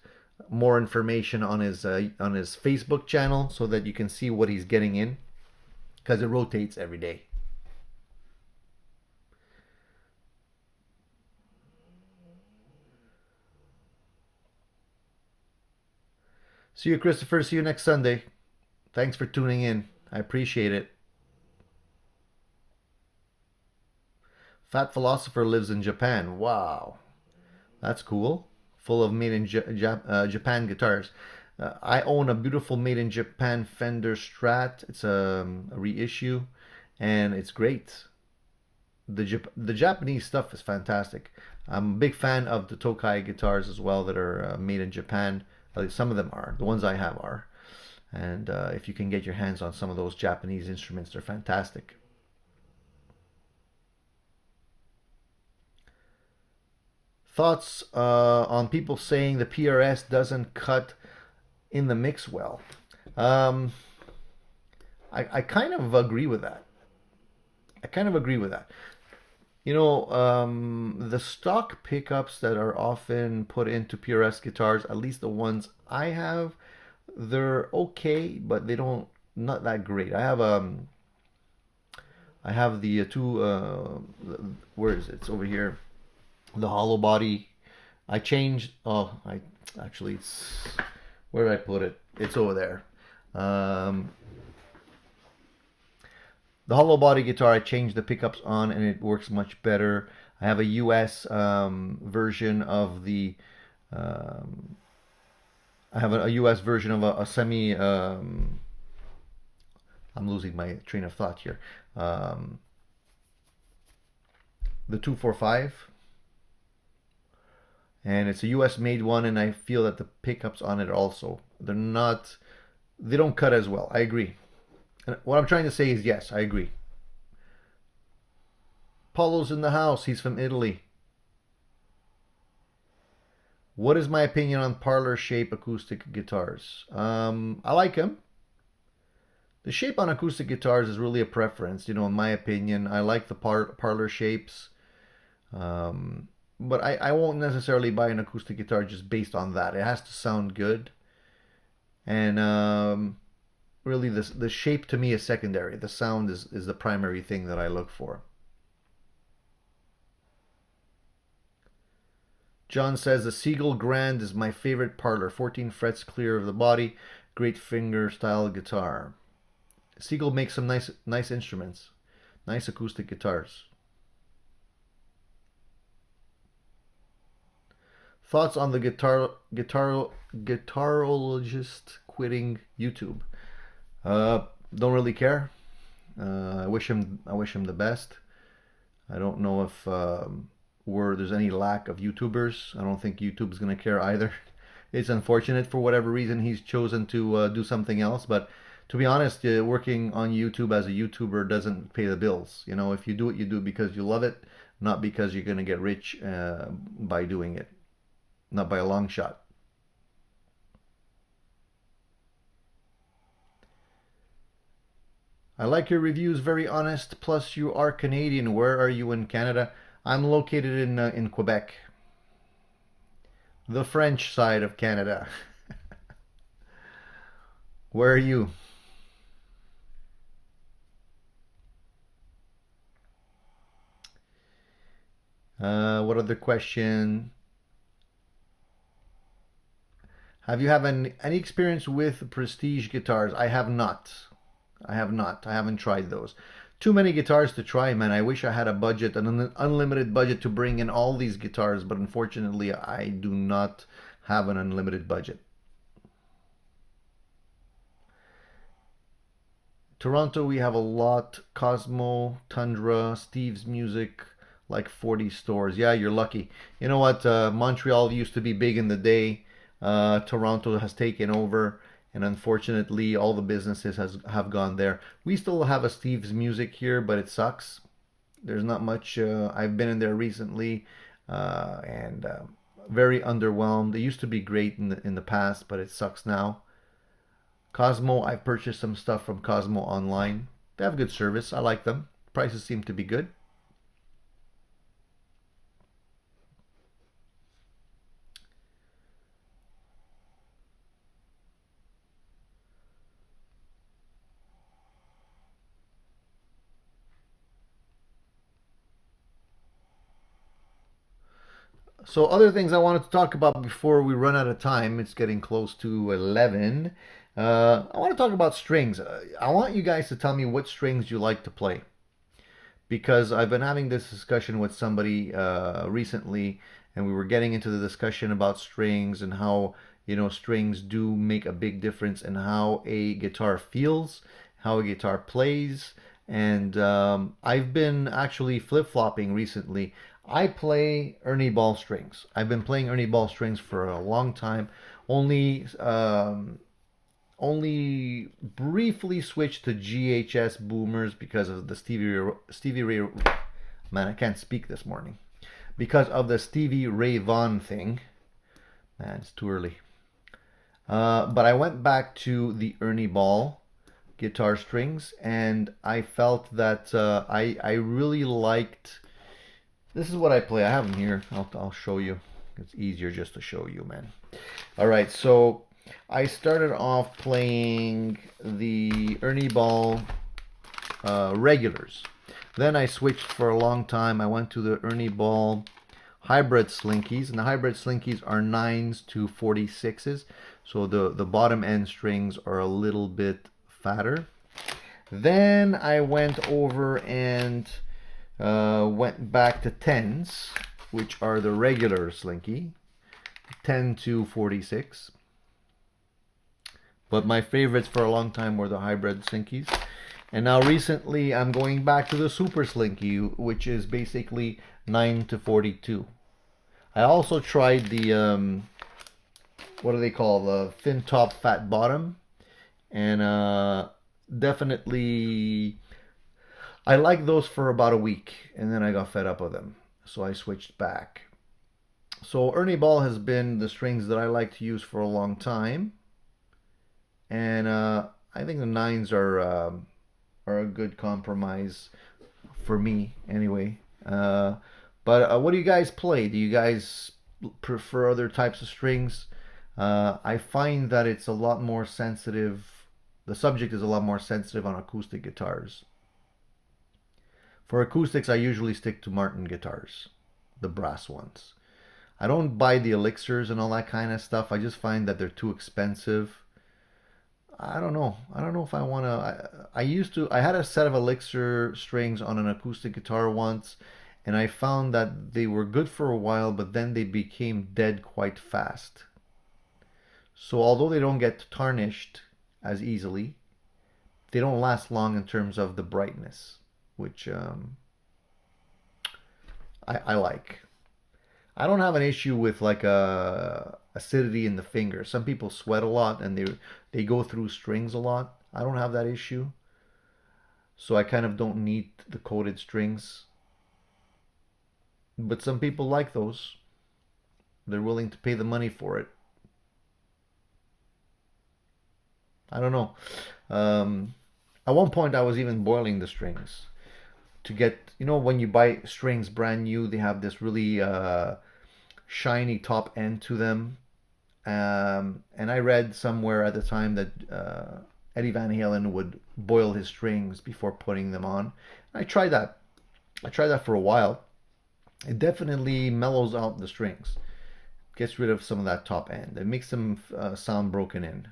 more information on his Facebook channel so that you can see what he's getting in, because it rotates every day. See you, Christopher. See you next Sunday. Thanks for tuning in. I appreciate it. Fat Philosopher lives in Japan. Wow, that's cool. Full of made in Japan guitars. I own a beautiful made in Japan Fender Strat. It's a reissue, and it's great. The Japanese stuff is fantastic. I'm a big fan of the Tokai guitars as well that are made in Japan. At least some of them are. The ones I have are. And if you can get your hands on some of those Japanese instruments, they're fantastic. Thoughts on people saying the PRS doesn't cut in the mix well? I kind of agree with that. I kind of agree with that. The stock pickups that are often put into PRS guitars, at least the ones I have, they're okay, but not that great. I have the two where is it? It's over here. The hollow body. I changed. Oh, I actually it's where did I put it? It's over there. The hollow body guitar, I changed the pickups on and it works much better. I have a US version of the I have a US version of a semi I'm losing my train of thought here. The 245, and it's a US made one, and I feel that the pickups on it also, they don't cut as well. I agree. And what I'm trying to say is, yes, I agree. Paulo's in the house. He's from Italy. What is my opinion on parlor shape acoustic guitars? I like them. The shape on acoustic guitars is really a preference, you know, in my opinion. I like the parlor shapes. But I won't necessarily buy an acoustic guitar just based on that. It has to sound good. And really, the shape to me is secondary. The sound is the primary thing that I look for. John says the Siegel Grand is my favorite parlor. 14 frets clear of the body. Great finger style guitar. Siegel makes some nice instruments. Nice acoustic guitars. Thoughts on the guitarologist quitting YouTube? Don't really care. I wish him the best. I don't know if there's any lack of YouTubers. I don't think YouTube's gonna care either. It's unfortunate for whatever reason he's chosen to do something else. But to be honest, working on YouTube as a YouTuber doesn't pay the bills. You know, if you do it, you do it because you love it, not because you're gonna get rich by doing it. Not by a long shot. I like your reviews, very honest. Plus, you are Canadian. Where are you in Canada? I'm located in Quebec, the French side of Canada. Where are you? What other question? Have you any experience with prestige guitars? I have not. I have not. I haven't tried those. Too many guitars to try, man. I wish I had a budget, an unlimited budget to bring in all these guitars, but unfortunately, I do not have an unlimited budget. Toronto, we have a lot. Cosmo, Tundra, Steve's Music, like 40 stores. Yeah, you're lucky. You know what? Montreal used to be big in the day. Toronto has taken over, and unfortunately, all the businesses have gone there. We still have a Steve's Music here, but it sucks. There's not much. I've been in there recently, and very underwhelmed. It used to be great in the past, but it sucks now. Cosmo, I've purchased some stuff from Cosmo online. They have good service. I like them. Prices seem to be good. So other things I wanted to talk about before we run out of time. It's getting close to 11. I want to talk about strings. I want you guys to tell me what strings you like to play, because I've been having this discussion with somebody recently, and we were getting into the discussion about strings and how, you know, strings do make a big difference in how a guitar feels, how a guitar plays. And I've been actually flip-flopping recently. I play Ernie Ball strings. I've been playing Ernie Ball strings for a long time. Only briefly switched to GHS boomers because of the Stevie Ray. Man, I can't speak this morning because of the Stevie Ray Vaughan thing. Man, it's too early. But I went back to the Ernie Ball guitar strings, and I felt that I really liked. This is what I play. I have them here. I'll show you. It's easier just to show you, man. All right, so I started off playing the Ernie Ball regulars. Then I switched for a long time. I went to the Ernie Ball hybrid slinkies, and the hybrid slinkies are 9s to 46s. So the bottom end strings are a little bit fatter. Then I went over and went back to 10s, which are the regular slinky, 10 to 46. But my favorites for a long time were the hybrid slinkies. And now recently I'm going back to the super slinky, which is basically 9 to 42. I also tried the, what do they call, the thin top, fat bottom. And definitely, I liked those for about a week, and then I got fed up with them. So I switched back. So Ernie Ball has been the strings that I like to use for a long time, and I think the nines are a good compromise for me anyway. But what do you guys play? Do you guys prefer other types of strings? I find that it's a lot more sensitive. The subject is a lot more sensitive on acoustic guitars. For acoustics, I usually stick to Martin guitars, the brass ones. I don't buy the elixirs and all that kind of stuff. I just find that they're too expensive. I don't know. I don't know if I want to. I used to. I had a set of elixir strings on an acoustic guitar once, and I found that they were good for a while, but then they became dead quite fast. So although they don't get tarnished as easily, they don't last long in terms of the brightness, which I like. I don't have an issue with like a acidity in the finger. Some people sweat a lot and they go through strings a lot. I don't have that issue, so I kind of don't need the coated strings. But some people like those. They're willing to pay the money for it. I don't know. At one point, I was even boiling the strings to get, when you buy strings brand new, they have this really shiny top end to them. And I read somewhere at the time that Eddie Van Halen would boil his strings before putting them on. I tried that. I tried that for a while. It definitely mellows out the strings, gets rid of some of that top end. It makes them sound broken in.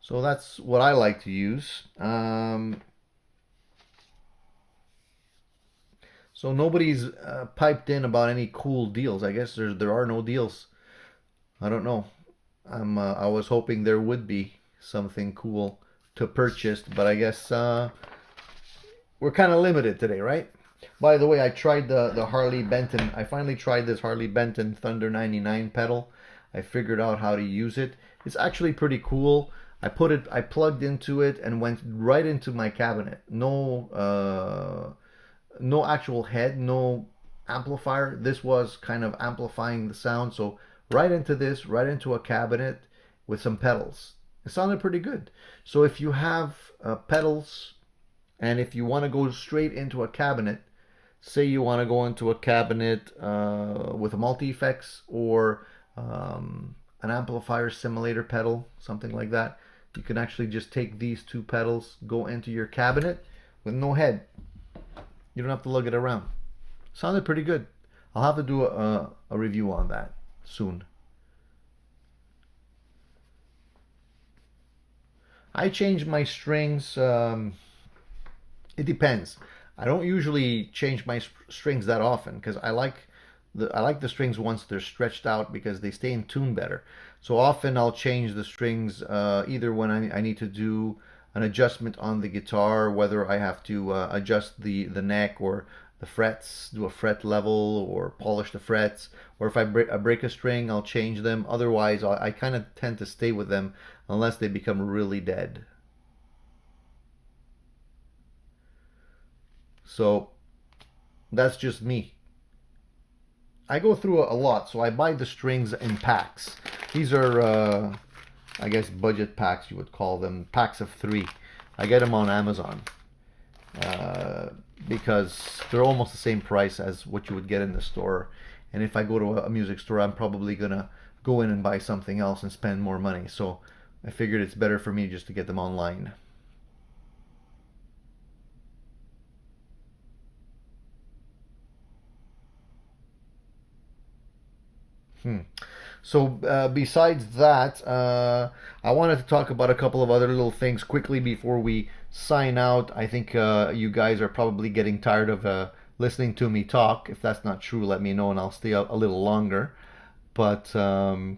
So that's what I like to use. So nobody's piped in about any cool deals. I guess there are no deals. I don't know. I was hoping there would be something cool to purchase, but I guess we're kind of limited today, right? By the way, I tried the Harley Benton. I finally tried this Harley Benton Thunder 99 pedal. I figured out how to use it. It's actually pretty cool. I plugged into it and went right into my cabinet. No actual head, no amplifier. This was kind of amplifying the sound. So right into this, right into a cabinet with some pedals. It sounded pretty good. So if you have pedals and if you want to go straight into a cabinet, say you want to go into a cabinet with a multi-effects or an amplifier simulator pedal, something like that, you can actually just take these two pedals, go into your cabinet with no head. You don't have to lug it around. Sounded pretty good. I'll have to do a review on that soon. I change my strings. It depends. I don't usually change my strings that often because I like the strings once they're stretched out because they stay in tune better. So often I'll change the strings either when I need to do an adjustment on the guitar, whether I have to adjust the neck or the frets, do a fret level or polish the frets, or if I break a string, I'll change them. Otherwise, I kind of tend to stay with them unless they become really dead. So that's just me. I go through a lot, so I buy the strings in packs. These are, I guess, budget packs, you would call them, packs of 3. I get them on Amazon uh, because they're almost the same price as what you would get in the store. And if I go to a music store, I'm probably gonna go in and buy something else and spend more money. So I figured it's better for me just to get them online. Hmm. So besides that, I wanted to talk about a couple of other little things quickly before we sign out. I think you guys are probably getting tired of listening to me talk. If that's not true, let me know and I'll stay a little longer. But the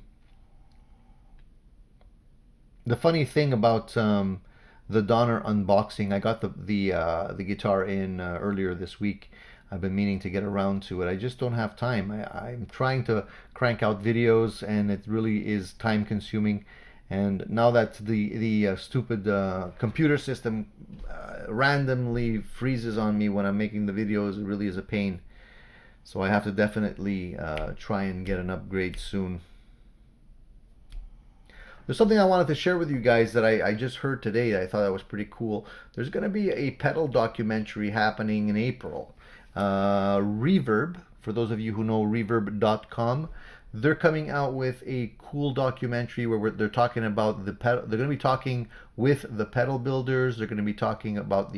funny thing about the Donner unboxing, I got the guitar in earlier this week. I've been meaning to get around to it. I just don't have time. I'm trying to crank out videos, and it really is time consuming. And now that the stupid computer system randomly freezes on me when I'm making the videos, it really is a pain. So I have to definitely try and get an upgrade soon. There's something I wanted to share with you guys that I just heard today that I thought that was pretty cool. There's going to be a pedal documentary happening in April. Reverb, for those of you who know reverb.com, they're coming out with a cool documentary where they're talking about the pedal. They're going to be talking with the pedal builders. They're going to be talking about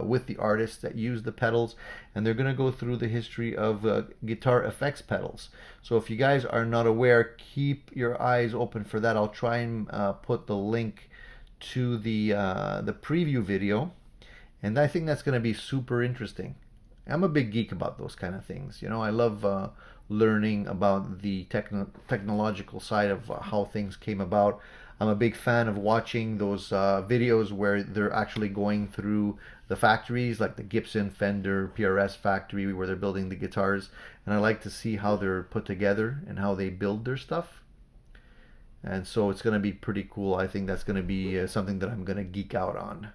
with the artists that use the pedals, and they're going to go through the history of guitar effects pedals. So if you guys are not aware, keep your eyes open for that. I'll try and put the link to the preview video, and I think that's going to be super interesting. I'm a big geek about those kind of things. You know, I love learning about the technological side of how things came about. I'm a big fan of watching those videos where they're actually going through the factories, like the Gibson, Fender, PRS factory, where they're building the guitars. And I like to see how they're put together and how they build their stuff. And so it's going to be pretty cool. I think that's going to be something that I'm going to geek out on.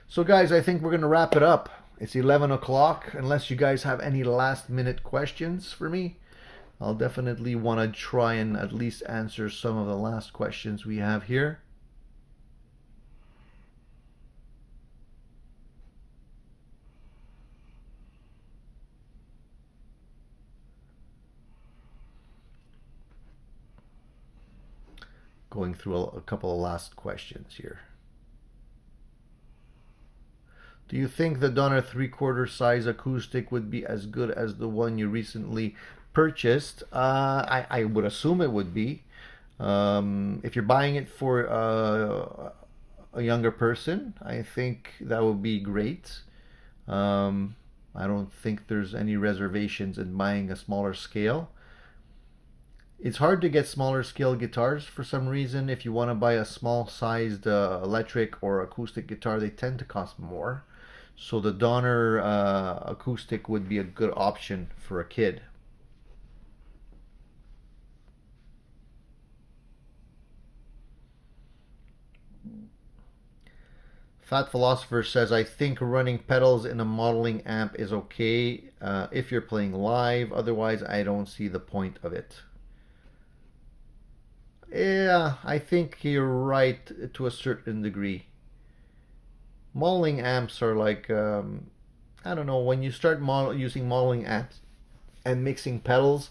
So guys, I think we're going to wrap it up. It's 11 o'clock. Unless you guys have any last minute questions for me, I'll definitely want to try and at least answer some of the last questions we have here. Going through a couple of last questions here. Do you think the Donner 3/4 size acoustic would be as good as the one you recently purchased? I would assume it would be. If you're buying it for a younger person, I think that would be great. I don't think there's any reservations in buying a smaller scale. It's hard to get smaller scale guitars for some reason. If you want to buy a small sized electric or acoustic guitar, they tend to cost more. So the Donner acoustic would be a good option for a kid. Fat Philosopher says, I think running pedals in a modeling amp is okay if you're playing live. Otherwise, I don't see the point of it. Yeah, I think you're right to a certain degree. Modeling amps are like, I don't know, when you start using modeling amps and mixing pedals,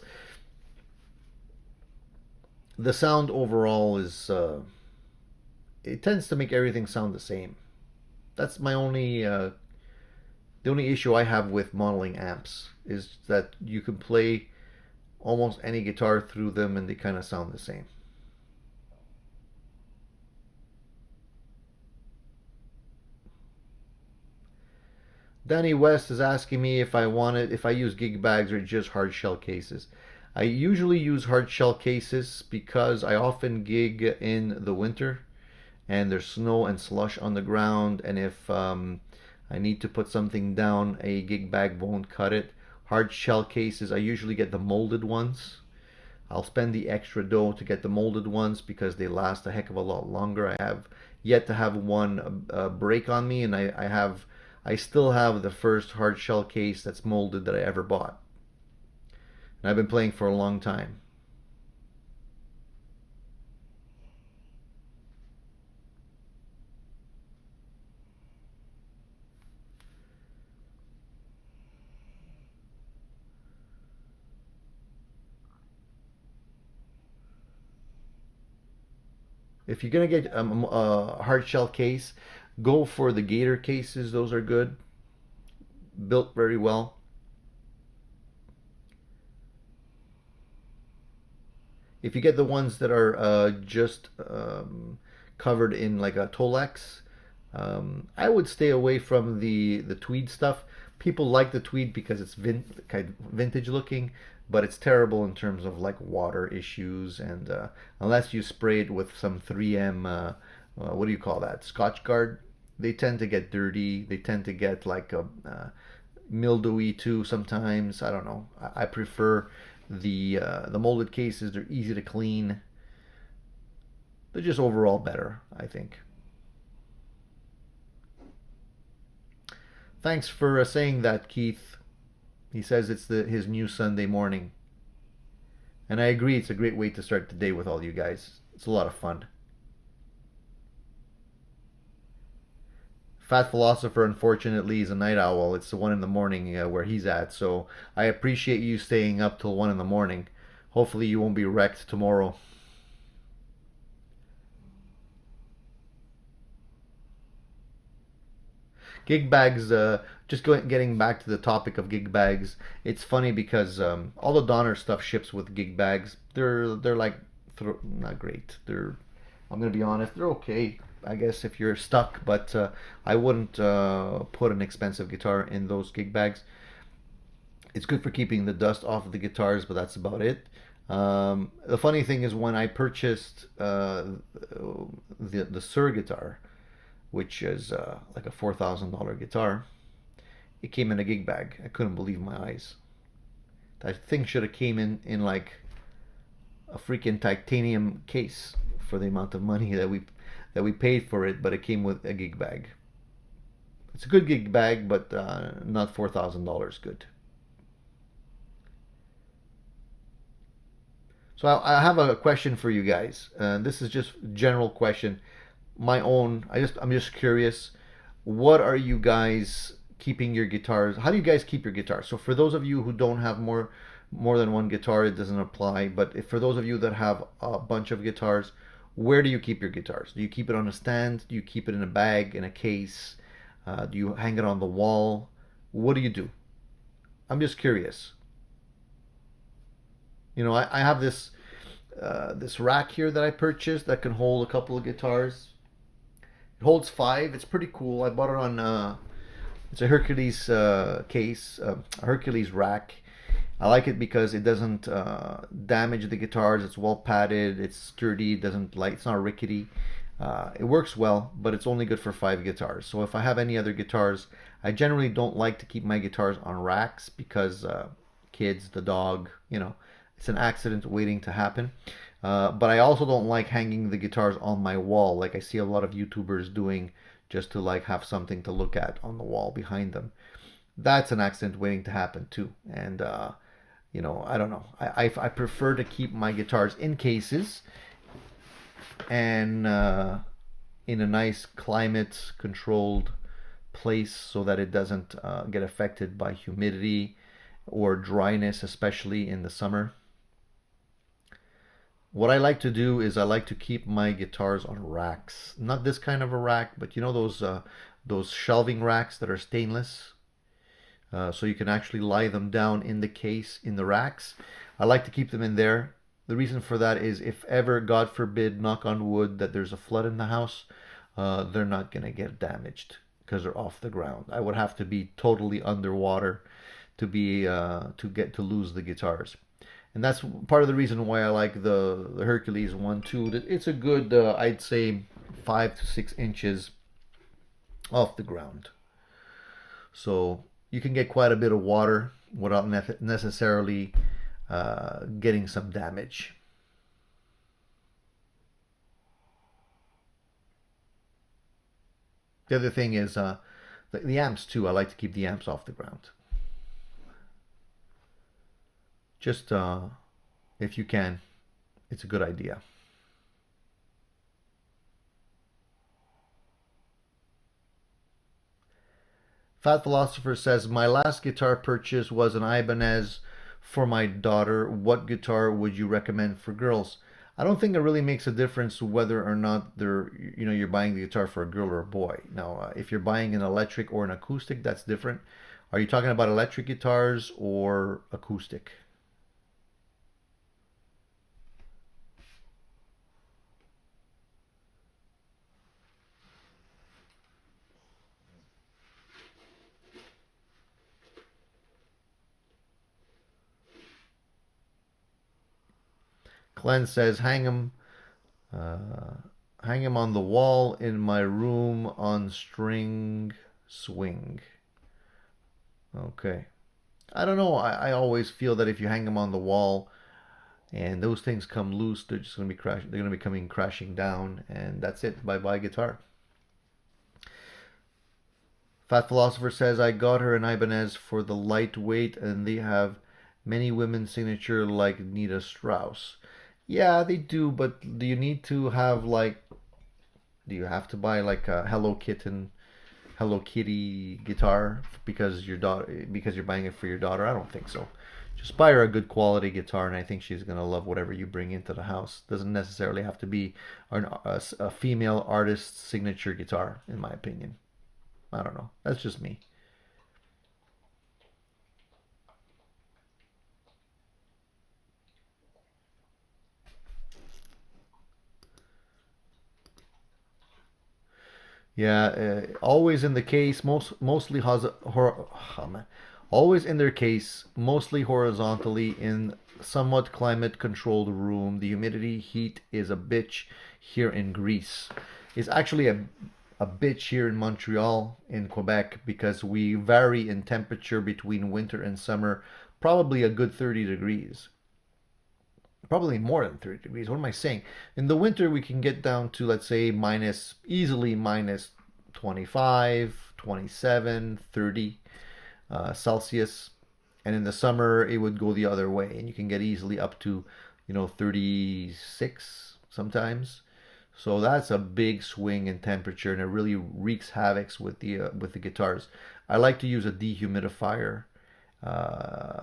the sound overall is, it tends to make everything sound the same. That's my only, the only issue I have with modeling amps is that you can play almost any guitar through them and they kind of sound the same. Danny West is asking me if I use gig bags or just hard shell cases. I usually use hard shell cases because I often gig in the winter and there's snow and slush on the ground, and if I need to put something down, a gig bag won't cut it. Hard shell cases, I usually get the molded ones. I'll spend the extra dough to get the molded ones because they last a heck of a lot longer. I have yet to have one break on me, and I still have the first hard shell case that's molded that I ever bought. And I've been playing for a long time. If you're gonna get a hard shell case, go for the Gator cases. Those are good, built very well. If you get the ones that are just covered in like a Tolex, I would stay away from the tweed stuff. People like the tweed because it's kind of vintage looking, but it's terrible in terms of like water issues, and unless you spray it with some 3M, what do you call that? Scotch Guard, they tend to get dirty. They tend to get like a mildewy too sometimes. I don't know. I prefer the molded cases. They're easy to clean. They're just overall better, I think. Thanks for saying that, Keith. He says it's his new Sunday morning. And I agree, it's a great way to start the day with all you guys. It's a lot of fun. Fat Philosopher, unfortunately, is a night owl. It's the 1 in the morning where he's at. So I appreciate you staying up till 1 in the morning. Hopefully you won't be wrecked tomorrow. Gig bags, getting back to the topic of gig bags, it's funny because all the Donner stuff ships with gig bags. They're like not great. I'm gonna be honest, they're okay. I guess if you're stuck, but I wouldn't put an expensive guitar in those gig bags. It's good for keeping the dust off of the guitars, but that's about it. The funny thing is when I purchased the Sur guitar, which is like a $4,000 guitar, it came in a gig bag. I couldn't believe my eyes. That thing should have came in like a freaking titanium case for the amount of money that we paid for it, but it came with a gig bag. It's a good gig bag, but not $4,000 good. So I have a question for you guys. This is just general question, my own. I'm just curious. What are you guys keeping your guitars? How do you guys keep your guitars? So for those of you who don't have more than one guitar, it doesn't apply. But if, for those of you that have a bunch of guitars, where do you keep your guitars? Do you keep it on a stand? Do you keep it in a bag, in a case? Do you hang it on the wall? What do you do? I'm just curious. You know, I have this rack here that I purchased that can hold a couple of guitars. It holds 5. It's pretty cool. I bought it on it's a Hercules case, a Hercules rack. I like it because it doesn't damage the guitars. It's well padded. It's sturdy. It doesn't like. It's not rickety. It works well, but it's only good for 5 guitars. So if I have any other guitars, I generally don't like to keep my guitars on racks because kids, the dog, it's an accident waiting to happen. But I also don't like hanging the guitars on my wall like I see a lot of YouTubers doing just to like have something to look at on the wall behind them. That's an accident waiting to happen too. And I don't know. I prefer to keep my guitars in cases and in a nice climate controlled place so that it doesn't get affected by humidity or dryness, especially in the summer. What I like to do is I like to keep my guitars on racks. Not this kind of a rack, but you know those shelving racks that are stainless, so you can actually lie them down in the case in the racks. I like to keep them in there. The reason for that is if ever, God forbid, knock on wood, that there's a flood in the house, they're not gonna get damaged because they're off the ground. I would have to be totally underwater to to lose the guitars. And that's part of the reason why I like the Hercules one too. It's a good, I'd say, 5 to 6 inches off the ground. So you can get quite a bit of water without necessarily getting some damage. The other thing is the amps too. I like to keep the amps off the ground. Just if you can, it's a good idea. Fat Philosopher says, my last guitar purchase was an Ibanez for my daughter. What guitar would you recommend for girls? I don't think it really makes a difference whether or not you're buying the guitar for a girl or a boy. Now, if you're buying an electric or an acoustic, that's different. Are you talking about electric guitars or acoustic? Glen says, hang 'em. hang them on the wall in my room on string swing. Okay. I don't know. I always feel that if you hang them on the wall and those things come loose, they're just going to be crashing. They're going to be coming crashing down, and that's it. Bye bye guitar. Fat Philosopher says, I got her an Ibanez for the lightweight, and they have many women's signature like Nita Strauss. Yeah, they do, but do you need to have like, do you have to buy like a Hello Kitty guitar because your daughter, because you're buying it for your daughter? I don't think so. Just buy her a good quality guitar, and I think she's gonna love whatever you bring into the house. Doesn't necessarily have to be a female artist's signature guitar, in my opinion. I don't know. That's just me. Yeah, always in the case, always in their case, mostly horizontally in somewhat climate-controlled room. The humidity heat is a bitch here in Greece. It's actually a bitch here in Montreal, in Quebec, because we vary in temperature between winter and summer, probably a good 30 degrees. Probably more than 30 degrees. What am I saying? In the winter, we can get down to, let's say, easily minus 25, 27, 30 Celsius. And in the summer, it would go the other way. And you can get easily up to, 36 sometimes. So that's a big swing in temperature, and it really wreaks havoc with the guitars. I like to use a dehumidifier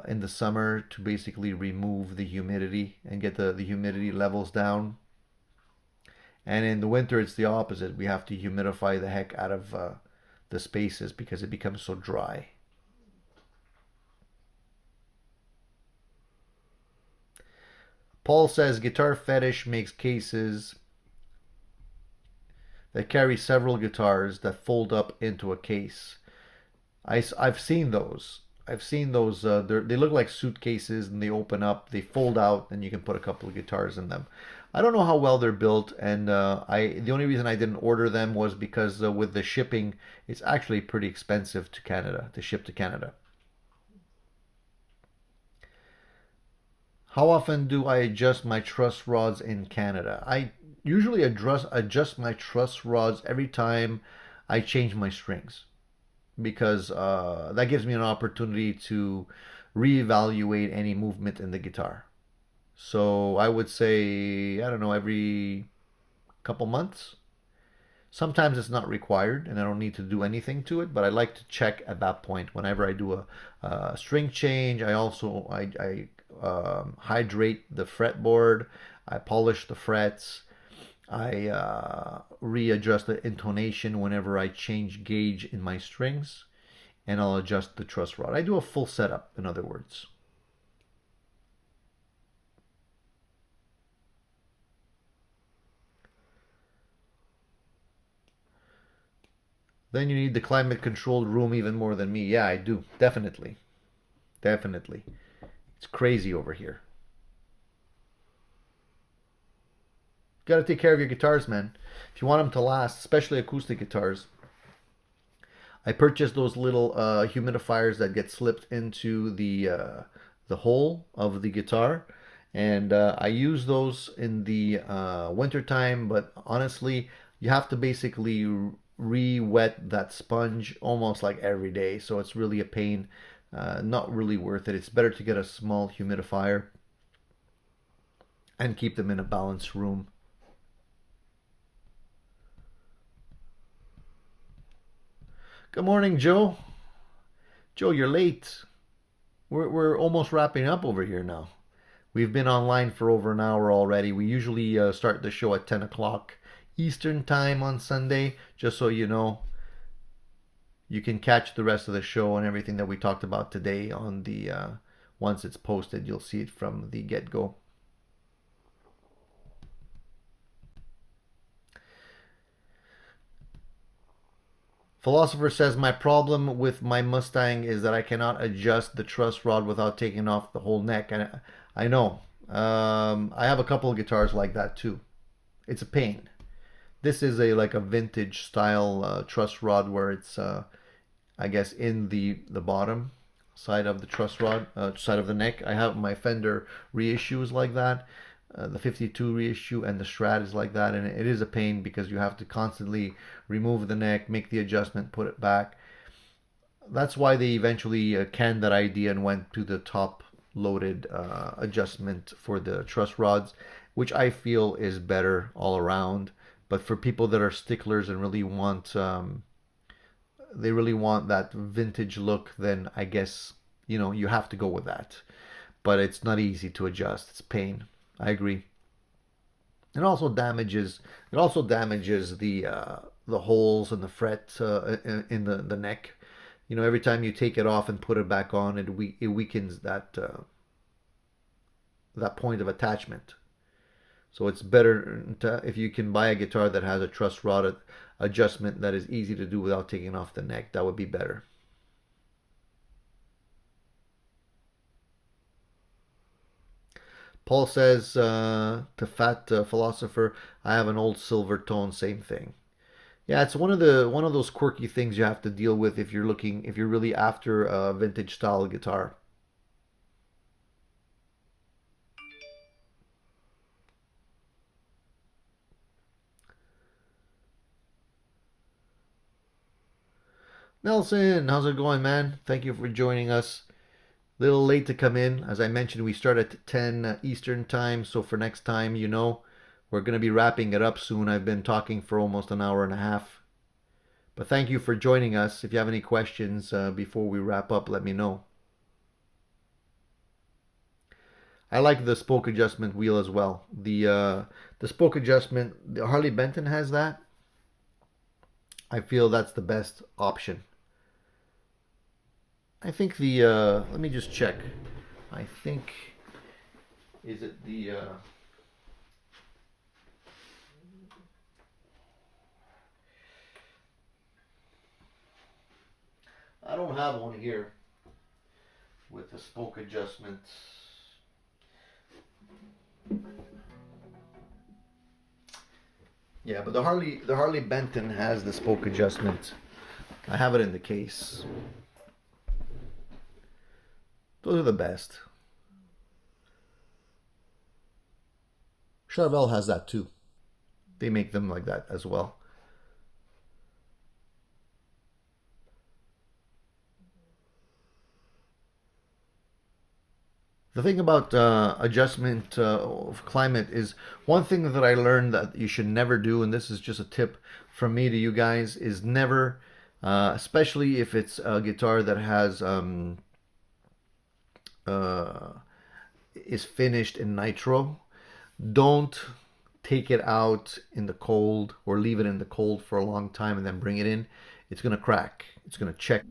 in the summer to basically remove the humidity and get the humidity levels down. And in the winter, it's the opposite. We have to humidify the heck out of the spaces because it becomes so dry. Paul says Guitar Fetish makes cases that carry several guitars that fold up into a case. I've seen those. I've seen those. They look like suitcases, and they open up, they fold out, and you can put a couple of guitars in them. I don't know how well they're built, and the only reason I didn't order them was because with the shipping, it's actually pretty expensive to ship to Canada. How often do I adjust my truss rods in Canada? I usually adjust my truss rods every time I change my strings, because that gives me an opportunity to reevaluate any movement in the guitar. So I would say, I don't know, every couple months. Sometimes it's not required and I don't need to do anything to it, but I like to check at that point. Whenever I do a string change, I hydrate the fretboard, I polish the frets, I readjust the intonation whenever I change gauge in my strings, and I'll adjust the truss rod. I do a full setup, in other words. Then you need the climate controlled room even more than me. Yeah, I do. Definitely. Definitely. It's crazy over here. Got to take care of your guitars, man. If you want them to last, especially acoustic guitars. I purchased those little humidifiers that get slipped into the hole of the guitar, and I use those in the winter time. But honestly, you have to basically re-wet that sponge almost like every day, so it's really a pain. Not really worth it. It's better to get a small humidifier and keep them in a balanced room. Good morning, Joe. Joe, you're late. We're almost wrapping up over here now. We've been online for over an hour already. We usually start the show at 10 o'clock Eastern time on Sunday, just so you know. You can catch the rest of the show and everything that we talked about today on the once it's posted. You'll see it from the get-go. Philosopher says, my problem with my Mustang is that I cannot adjust the truss rod without taking off the whole neck. And I know. I have a couple of guitars like that too. It's a pain. This is a like a vintage style truss rod where it's I guess in the bottom side of the truss rod, side of the neck. I have my Fender reissues like that. The 52 reissue and the Strat is like that, and it is a pain because you have to constantly remove the neck, make the adjustment, put it back. That's why they eventually canned that idea and went to the top loaded adjustment for the truss rods, which I feel is better all around. But for people that are sticklers and really want they really want that vintage look, then I guess you have to go with that. But it's not easy to adjust. It's pain. I agree. It also damages the holes and the fret in the neck. Every time you take it off and put it back on, it weakens that point of attachment. So it's better if you can buy a guitar that has a truss rod adjustment that is easy to do without taking off the neck. That would be better. Paul says to Fat Philosopher, I have an old silver tone, same thing. Yeah, it's one of those quirky things you have to deal with if you're really after a vintage style guitar. Nelson, how's it going, man? Thank you for joining us. Little late to come in. As I mentioned, we start at 10 Eastern time, so for next time, we're going to be wrapping it up soon. I've been talking for almost an hour and a half. But thank you for joining us. If you have any questions before we wrap up, let me know. I like the spoke adjustment wheel as well. The spoke adjustment, the Harley Benton has that. I feel that's the best option. I think let me just check. I think, is it I don't have one here with the spoke adjustment. Yeah, but the Harley Benton has the spoke adjustment. I have it in the case. Those are the best. Charvel has that too. They make them like that as well. The thing about adjustment of climate is one thing that I learned that you should never do, and this is just a tip from me to you guys, is never, especially if it's a guitar that has uh, is finished in nitro, don't take it out in the cold or leave it in the cold for a long time and then bring it in. It's gonna crack. It's gonna check.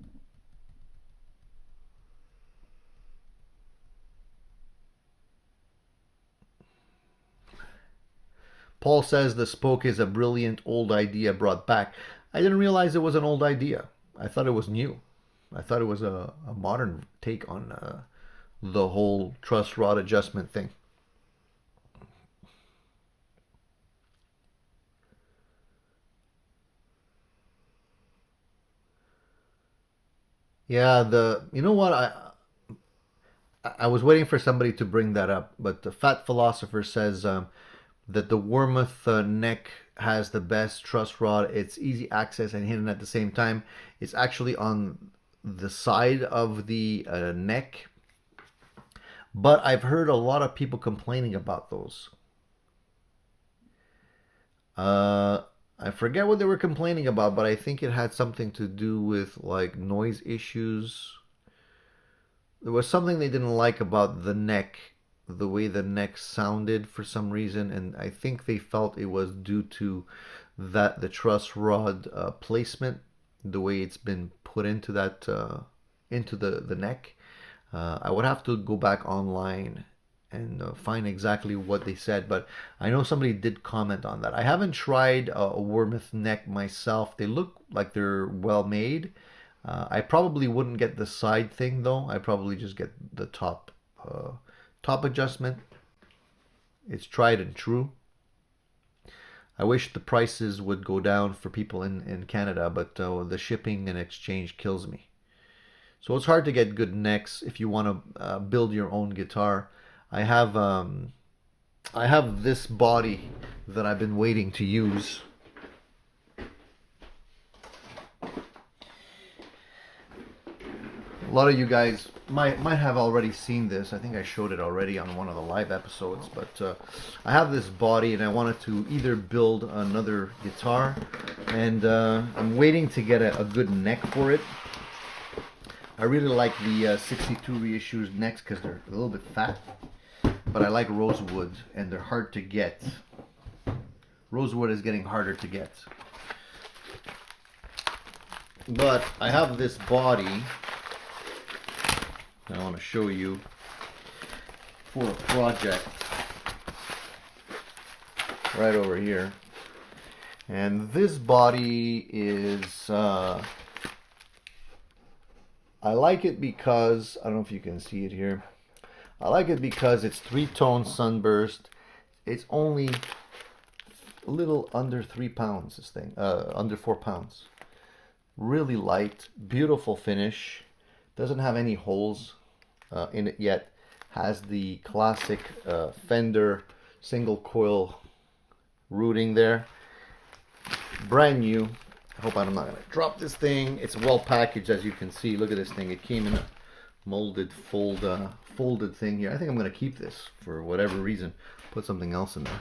Paul says the spoke is a brilliant old idea brought back. I didn't realize it was an old idea. I thought it was new. I thought it was a modern take on the whole truss rod adjustment thing. Yeah, you know what, I was waiting for somebody to bring that up, but the Fat Philosopher says that the Wormuth neck has the best truss rod. It's easy access and hidden at the same time. It's actually on the side of the neck, but I've heard a lot of people complaining about those. Uh, I forget what they were complaining about, but I think it had something to do with like noise issues. There was something they didn't like about the neck, the way the neck sounded for some reason, and I think they felt it was due to that the truss rod placement, the way it's been put into that into the neck. I would have to go back online and find exactly what they said, but I know somebody did comment on that. I haven't tried a Wormuth neck myself. They look like they're well made. I probably wouldn't get the side thing though. I probably just get the top adjustment. It's tried and true. I wish the prices would go down for people in Canada, but the shipping and exchange kills me. So it's hard to get good necks if you want to build your own guitar. I have this body that I've been waiting to use. A lot of you guys might have already seen this. I think I showed it already on one of the live episodes, but I have this body and I wanted to either build another guitar, and I'm waiting to get a good neck for it. I really like the 62 reissues necks because they're a little bit fat, but I like rosewood and they're hard to get. Rosewood is getting harder to get. But I have this body I want to show you for a project right over here. And this body is I like it because, I don't know if you can see it here, I like it because it's 3-tone sunburst. It's only a little under 3 pounds, this thing, under 4 pounds. Really light, beautiful finish. Doesn't have any holes in it yet. Has the classic Fender single coil routing there. Brand new. I hope I'm not going to drop this thing. It's well packaged, as you can see. Look at this thing. It came in a molded folded thing here. I think I'm going to keep this for whatever reason. Put something else in there.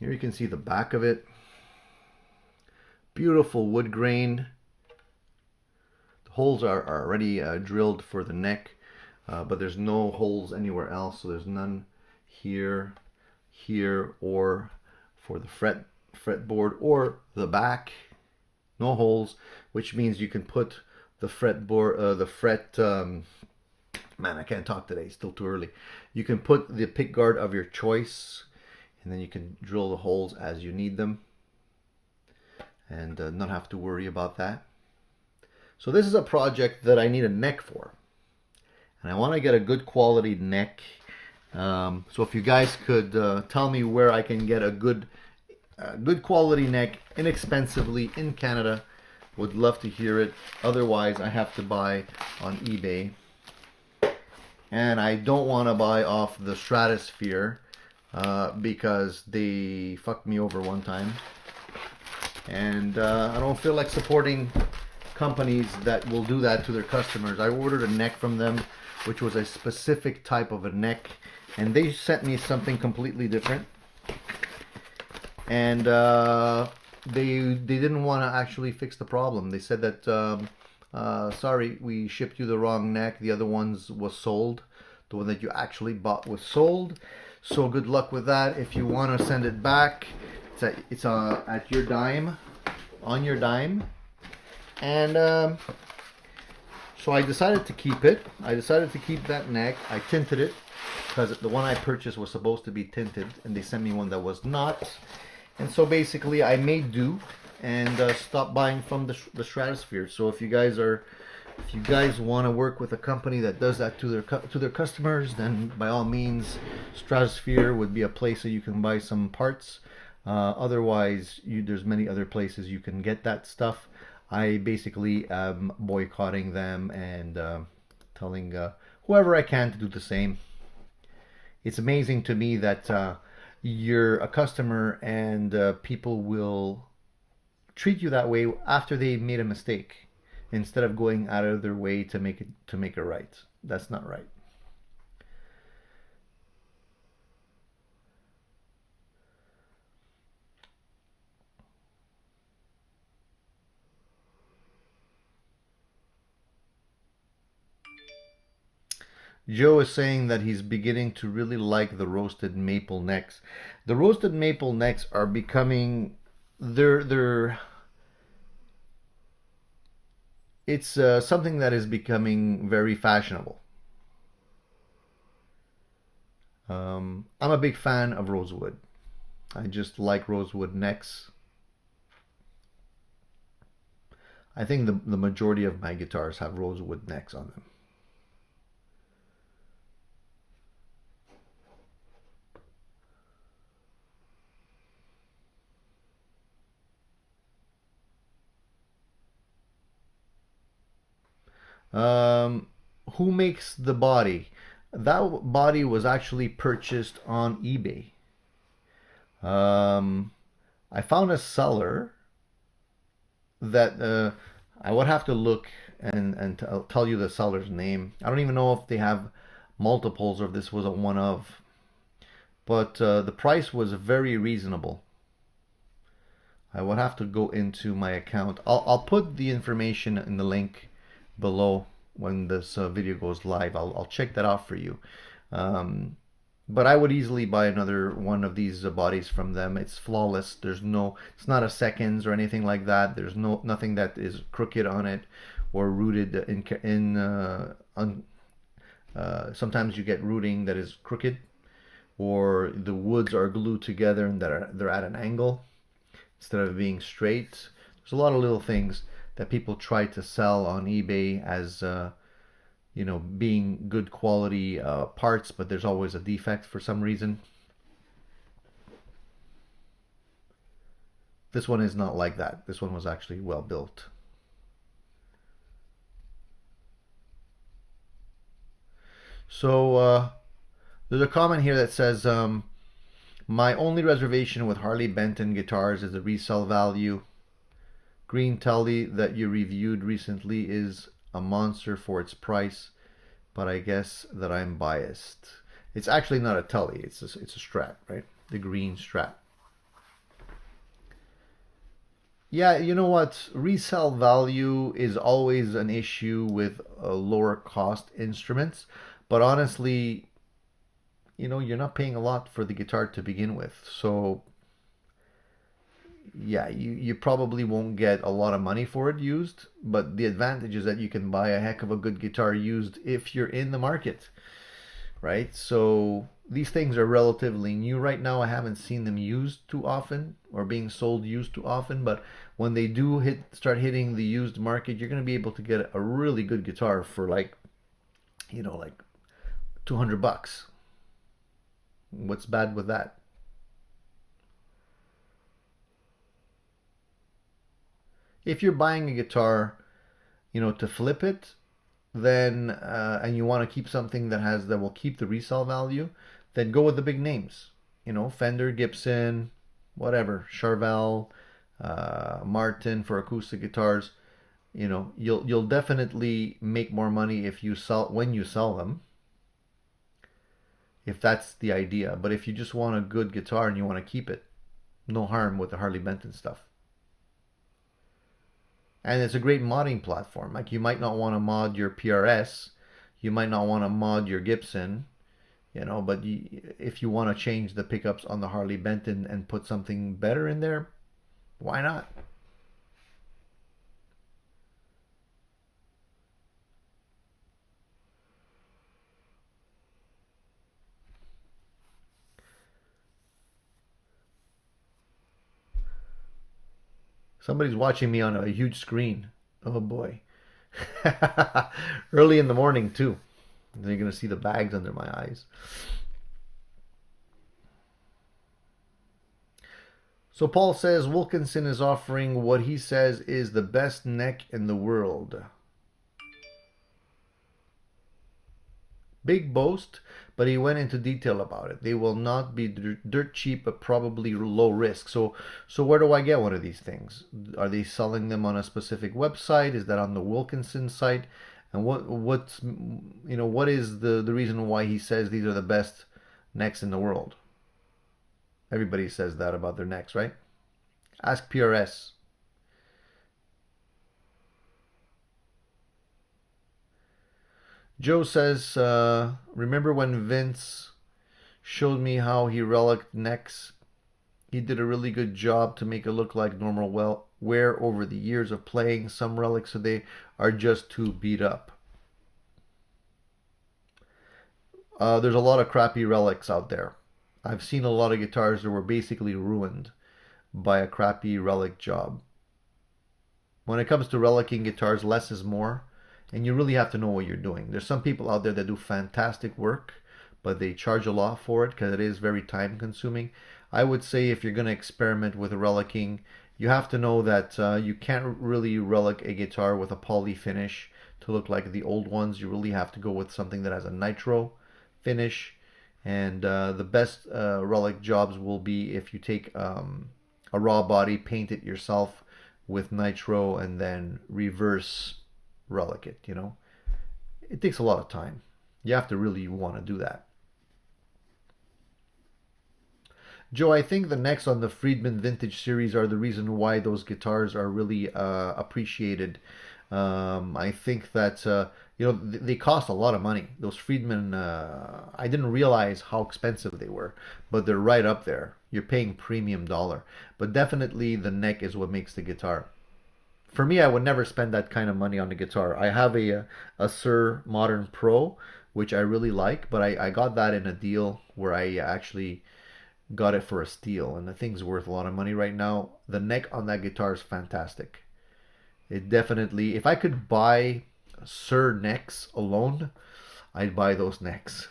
Here you can see the back of it. Beautiful wood grain. The holes are already drilled for the neck, but there's no holes anywhere else. So there's none here, here, or for the fretboard or the back. No holes, which means you can put the fretboard, man, I can't talk today, it's still too early. You can put the pick guard of your choice, and then you can drill the holes as you need them, and not have to worry about that. So this is a project that I need a neck for, and I want to get a good quality neck. So if you guys could tell me where I can get a good quality neck inexpensively in Canada, would love to hear it. Otherwise I have to buy on eBay, and I don't want to buy off the Stratosphere because they fucked me over one time, and I don't feel like supporting companies that will do that to their customers. I ordered a neck from them, which was a specific type of a neck, and they sent me something completely different. And they didn't want to actually fix the problem. They said that sorry, we shipped you the wrong neck. The other ones was sold. The one that you actually bought was sold. So good luck with that. If you want to send it back, it's at your dime, on your dime. And so I decided to keep it. I decided to keep that neck. I tinted it because the one I purchased was supposed to be tinted, and they sent me one that was not. And so basically I made do and stopped buying from the Stratosphere. So if you guys want to work with a company that does that to their customers, then by all means, Stratosphere would be a place that you can buy some parts. Otherwise, there's many other places you can get that stuff. I basically am boycotting them and telling whoever I can to do the same. It's amazing to me that you're a customer and people will treat you that way after they made a mistake, instead of going out of their way to make it right. That's not right. Joe is saying that he's beginning to really like the roasted maple necks. The roasted maple necks are becoming, it's something that is becoming very fashionable. I'm a big fan of rosewood. I just like rosewood necks. I think the majority of my guitars have rosewood necks on them. Um, who makes the body? That body was actually purchased on eBay. Um, I found a seller that I would have to look and I'll tell you the seller's name. I don't even know if they have multiples or if this was a one of, but the price was very reasonable. I would have to go into my account. I'll put the information in the link below when this video goes live. I'll check that out for you. Um, but I would easily buy another one of these bodies from them. It's flawless. It's not a seconds or anything like that. There's nothing that is crooked on it or rooted sometimes you get rooting that is crooked, or the woods are glued together and they're at an angle instead of being straight. There's a lot of little things that people try to sell on eBay as being good quality parts, but there's always a defect for some reason. This one is not like that. This one was actually well built. So there's a comment here that says, my only reservation with Harley Benton guitars is the resale value. Green Telly that you reviewed recently is a monster for its price, but I guess that I'm biased. It's actually not a Telly, it's a Strat, right? The green Strat. Yeah, you know what? Resale value is always an issue with lower cost instruments, but honestly, you're not paying a lot for the guitar to begin with. So yeah, you probably won't get a lot of money for it used, but the advantage is that you can buy a heck of a good guitar used if you're in the market, right? So these things are relatively new right now. I haven't seen them used too often or being sold used too often, but when they do start hitting the used market, you're going to be able to get a really good guitar for like 200 bucks. What's bad with that? If you're buying a guitar, to flip it, then and you want to keep something that will keep the resale value, then go with the big names. Fender, Gibson, whatever, Charvel, Martin for acoustic guitars. You'll definitely make more money when you sell them, if that's the idea. But if you just want a good guitar and you want to keep it, no harm with the Harley Benton stuff. And it's a great modding platform. Like, you might not want to mod your PRS, you might not want to mod your Gibson, but if you want to change the pickups on the Harley Benton and put something better in there, why not? Somebody's watching me on a huge screen. Oh boy. Early in the morning too. They're going to see the bags under my eyes. So Paul says Wilkinson is offering what he says is the best neck in the world. Big boast, but he went into detail about it. They will not be dirt cheap, but probably low risk. So where do I get one of these things? Are they selling them on a specific website? Is that on the Wilkinson site? And what is the reason why he says these are the best necks in the world? Everybody says that about their necks, right? Ask PRS. Joe says, remember when Vince showed me how he relicked necks? He did a really good job to make it look like normal wear over the years of playing. Some relics today are just too beat up. There's a lot of crappy relics out there. I've seen a lot of guitars that were basically ruined by a crappy relic job. When it comes to relicking guitars, less is more. And you really have to know what you're doing. There's some people out there that do fantastic work, but they charge a lot for it because it is very time consuming. I would say if you're going to experiment with relicking, You have to know that you can't really relic a guitar with a poly finish to look like the old ones. You really have to go with something that has a nitro finish. And the best relic jobs will be if you take a raw body, paint it yourself with nitro, and then reverse relic it, you know. It takes a lot of time. You have to really want to do that. Joe, I think the necks on the Friedman Vintage series are the reason why those guitars are really appreciated. I think that they cost a lot of money. Those Friedman, I didn't realize how expensive they were, but they're right up there. You're paying premium dollar, but definitely the neck is what makes the guitar. For me, I would never spend that kind of money on the guitar. I have a Sir Modern Pro, which I really like, but I got that in a deal where I actually got it for a steal, and the thing's worth a lot of money right now. The neck on that guitar is fantastic. It definitely, if I could buy Sir necks alone, I'd buy those necks.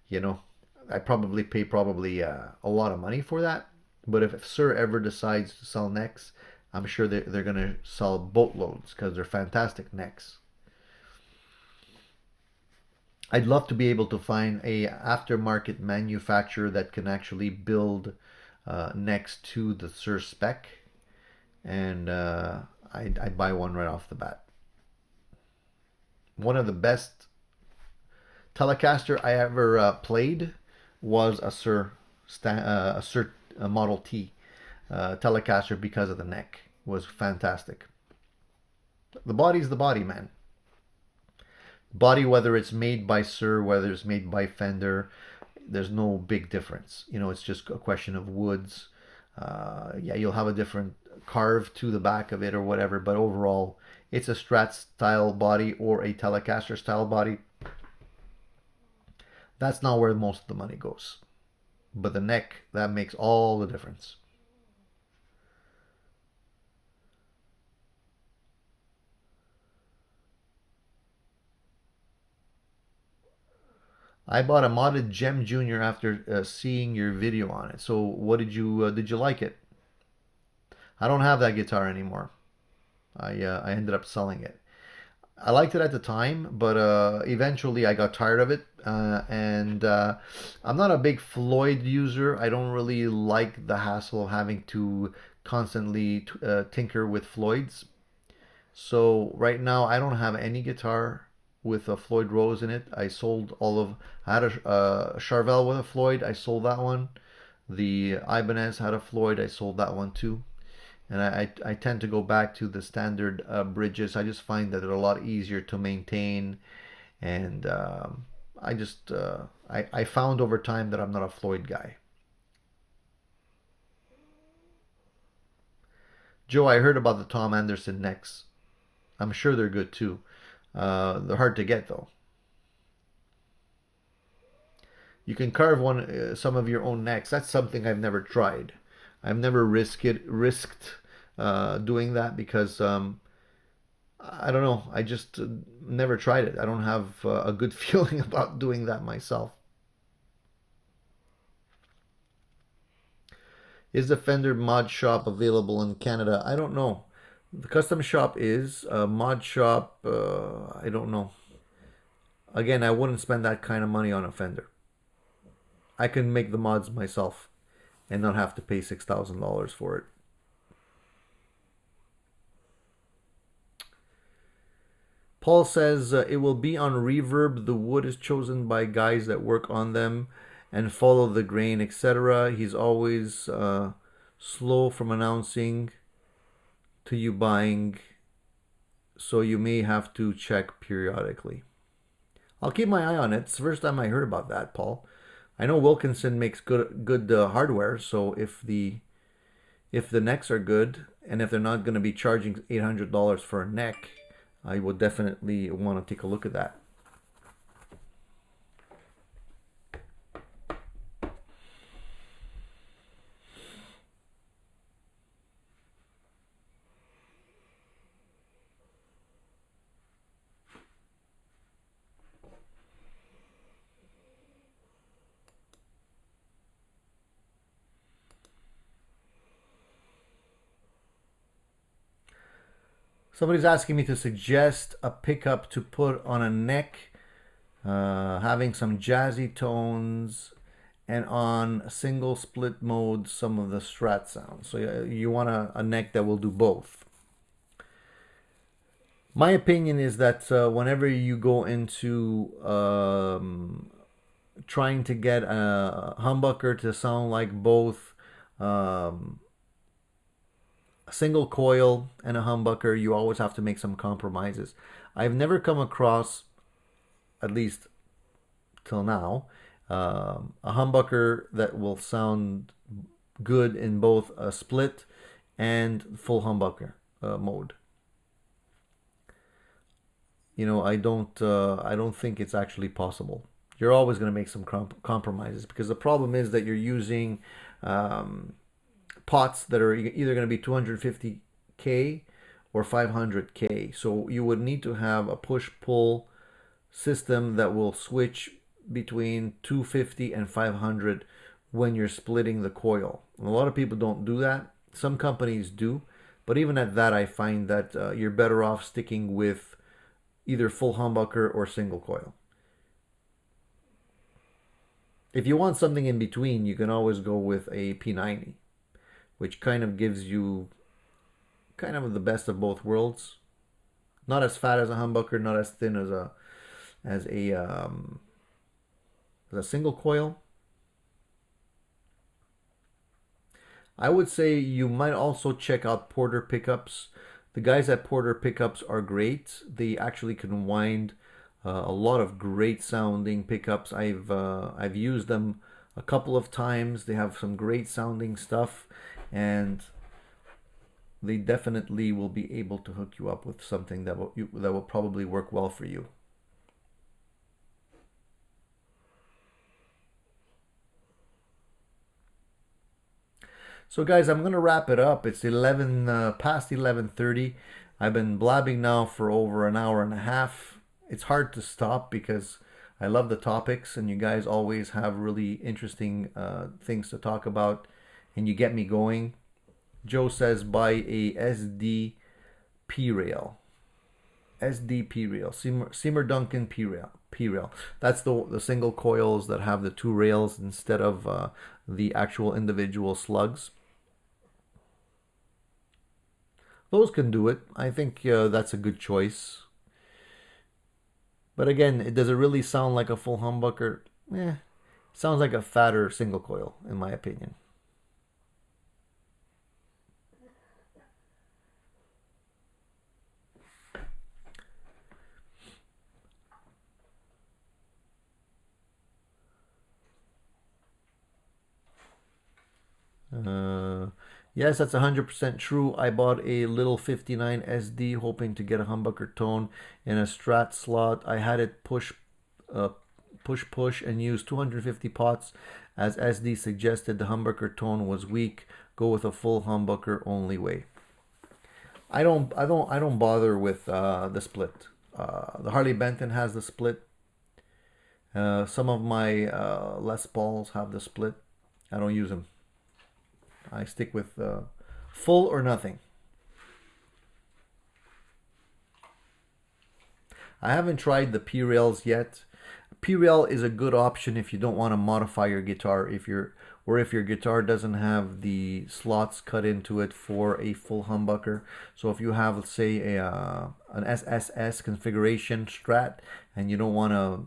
You know, I probably pay a lot of money for that. But if Sir ever decides to sell necks, I'm sure they're gonna sell boatloads because they're fantastic necks. I'd love to be able to find a aftermarket manufacturer that can actually build next to the Sir spec, and I'd buy one right off the bat. One of the best Telecaster I ever played was a Sir Model T Telecaster because of the neck. It was fantastic. The body's the body, man. Body, whether it's made by Sir, whether it's made by Fender, there's no big difference. You know, it's just a question of woods. Yeah, you'll have a different carve to the back of it or whatever, but overall, it's a Strat style body or a Telecaster style body. That's not where most of the money goes. But the neck, that makes all the difference. I bought a modded Gem Junior after seeing your video on it. So what did you like it? I don't have that guitar anymore. I ended up selling it. I liked it at the time, but eventually I got tired of it. And I'm not a big Floyd user. I don't really like the hassle of having to constantly tinker with Floyds. So right now I don't have any guitar with a Floyd Rose in it. I sold all of. I had a Charvel with a Floyd. I sold that one. The Ibanez had a Floyd. I sold that one too. And I tend to go back to the standard bridges. I just find that they're a lot easier to maintain, and I found over time that I'm not a Floyd guy. Joe, I heard about the Tom Anderson necks. I'm sure they're good too. They're hard to get though. You can carve some of your own necks. That's something I've never tried. I've never risked doing that because I don't know. I just never tried it. I don't have a good feeling about doing that myself. Is the Fender mod shop available in Canada? I don't know. The custom shop is mod shop. I don't know. Again, I wouldn't spend that kind of money on a Fender. I can make the mods myself and not have to pay $6,000 for it. Paul says it will be on reverb. The wood is chosen by guys that work on them and follow the grain, etc. He's always slow from announcing to you buying, so you may have to check periodically. I'll keep my eye on it. It's the first time I heard about that, Paul. I know Wilkinson makes good hardware, so if the necks are good and if they're not going to be charging $800 for a neck, I would definitely want to take a look at that. Somebody's asking me to suggest a pickup to put on a neck, having some jazzy tones, and on single split mode some of the Strat sounds. So you want a neck that will do both. My opinion is that whenever you go into trying to get a humbucker to sound like both a single coil and a humbucker, you always have to make some compromises. I've never come across, at least till now, a humbucker that will sound good in both a split and full humbucker mode. You know, I don't think it's actually possible. You're always going to make some compromises, because the problem is that you're using pots that are either going to be 250K or 500K. So you would need to have a push-pull system that will switch between 250 and 500 when you're splitting the coil. And a lot of people don't do that. Some companies do, but even at that, I find that you're better off sticking with either full humbucker or single coil. If you want something in between, you can always go with a P90, which kind of gives you kind of the best of both worlds. Not as fat as a humbucker, not as thin as a single coil. I would say you might also check out Porter pickups. The guys at Porter pickups are great. They actually can wind a lot of great sounding pickups. I've used them a couple of times. They have some great sounding stuff, and they definitely will be able to hook you up with something that will probably work well for you. So guys, I'm gonna wrap it up. It's past 11:30. I've been blabbing now for over an hour and a half. It's hard to stop because I love the topics, and you guys always have really interesting things to talk about, and you get me going. Joe says buy a SDP rail. SDP rail, Seymour Duncan P rail. That's the single coils that have the two rails instead of the actual individual slugs. Those can do it. I think that's a good choice. But again, does it really sound like a full humbucker? Sounds like a fatter single coil, in my opinion. Yes, that's 100% true. I bought a little 59 SD hoping to get a humbucker tone in a Strat slot. I had it push and use 250 pots as SD suggested. The humbucker tone was weak. Go with a full humbucker only way. I don't bother with the split. The Harley Benton has the split. Some of my Les Pauls have the split. I don't use them. I stick with full or nothing. I haven't tried the P-rails yet. P-rail is a good option if you don't want to modify your guitar, if your guitar doesn't have the slots cut into it for a full humbucker. So if you have, let's say, an SSS configuration Strat and you don't want to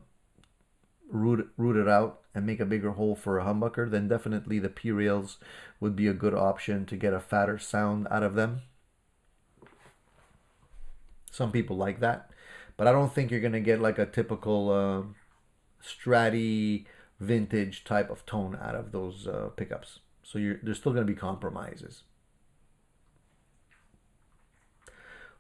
root it out and make a bigger hole for a humbucker, then definitely the P-rails would be a good option to get a fatter sound out of them. Some people like that, but I don't think you're gonna get like a typical Stratty vintage type of tone out of those pickups. So there's still gonna be compromises.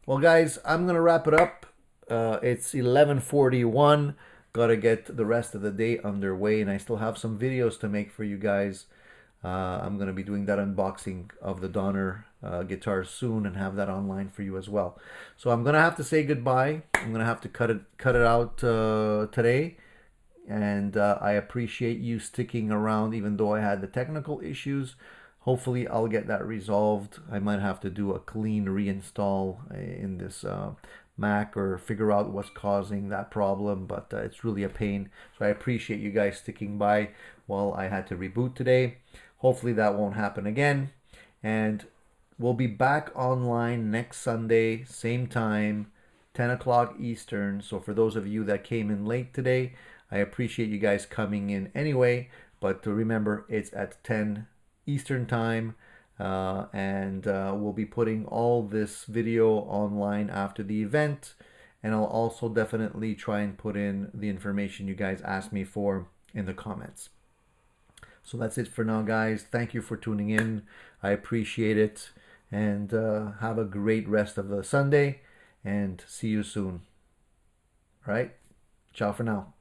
Well guys, I'm gonna wrap it up. It's 11:41. Gotta get the rest of the day underway, and I still have some videos to make for you guys. I'm going to be doing that unboxing of the Donner guitars soon and have that online for you as well. So I'm going to have to say goodbye. I'm going to have to cut it out today. And I appreciate you sticking around even though I had the technical issues. hopefully I'll get that resolved. I might have to do a clean reinstall in this Mac or figure out what's causing that problem, but it's really a pain. So I appreciate you guys sticking by while I had to reboot today. Hopefully that won't happen again, and we'll be back online next Sunday, same time, 10 o'clock Eastern. So for those of you that came in late today, I appreciate you guys coming in anyway, but to remember, it's at 10 Eastern time, and we'll be putting all this video online after the event, and I'll also definitely try and put in the information you guys asked me for in the comments. So that's it for now, guys. Thank you for tuning in. I appreciate it, and have a great rest of the Sunday, and see you soon. All right, ciao for now.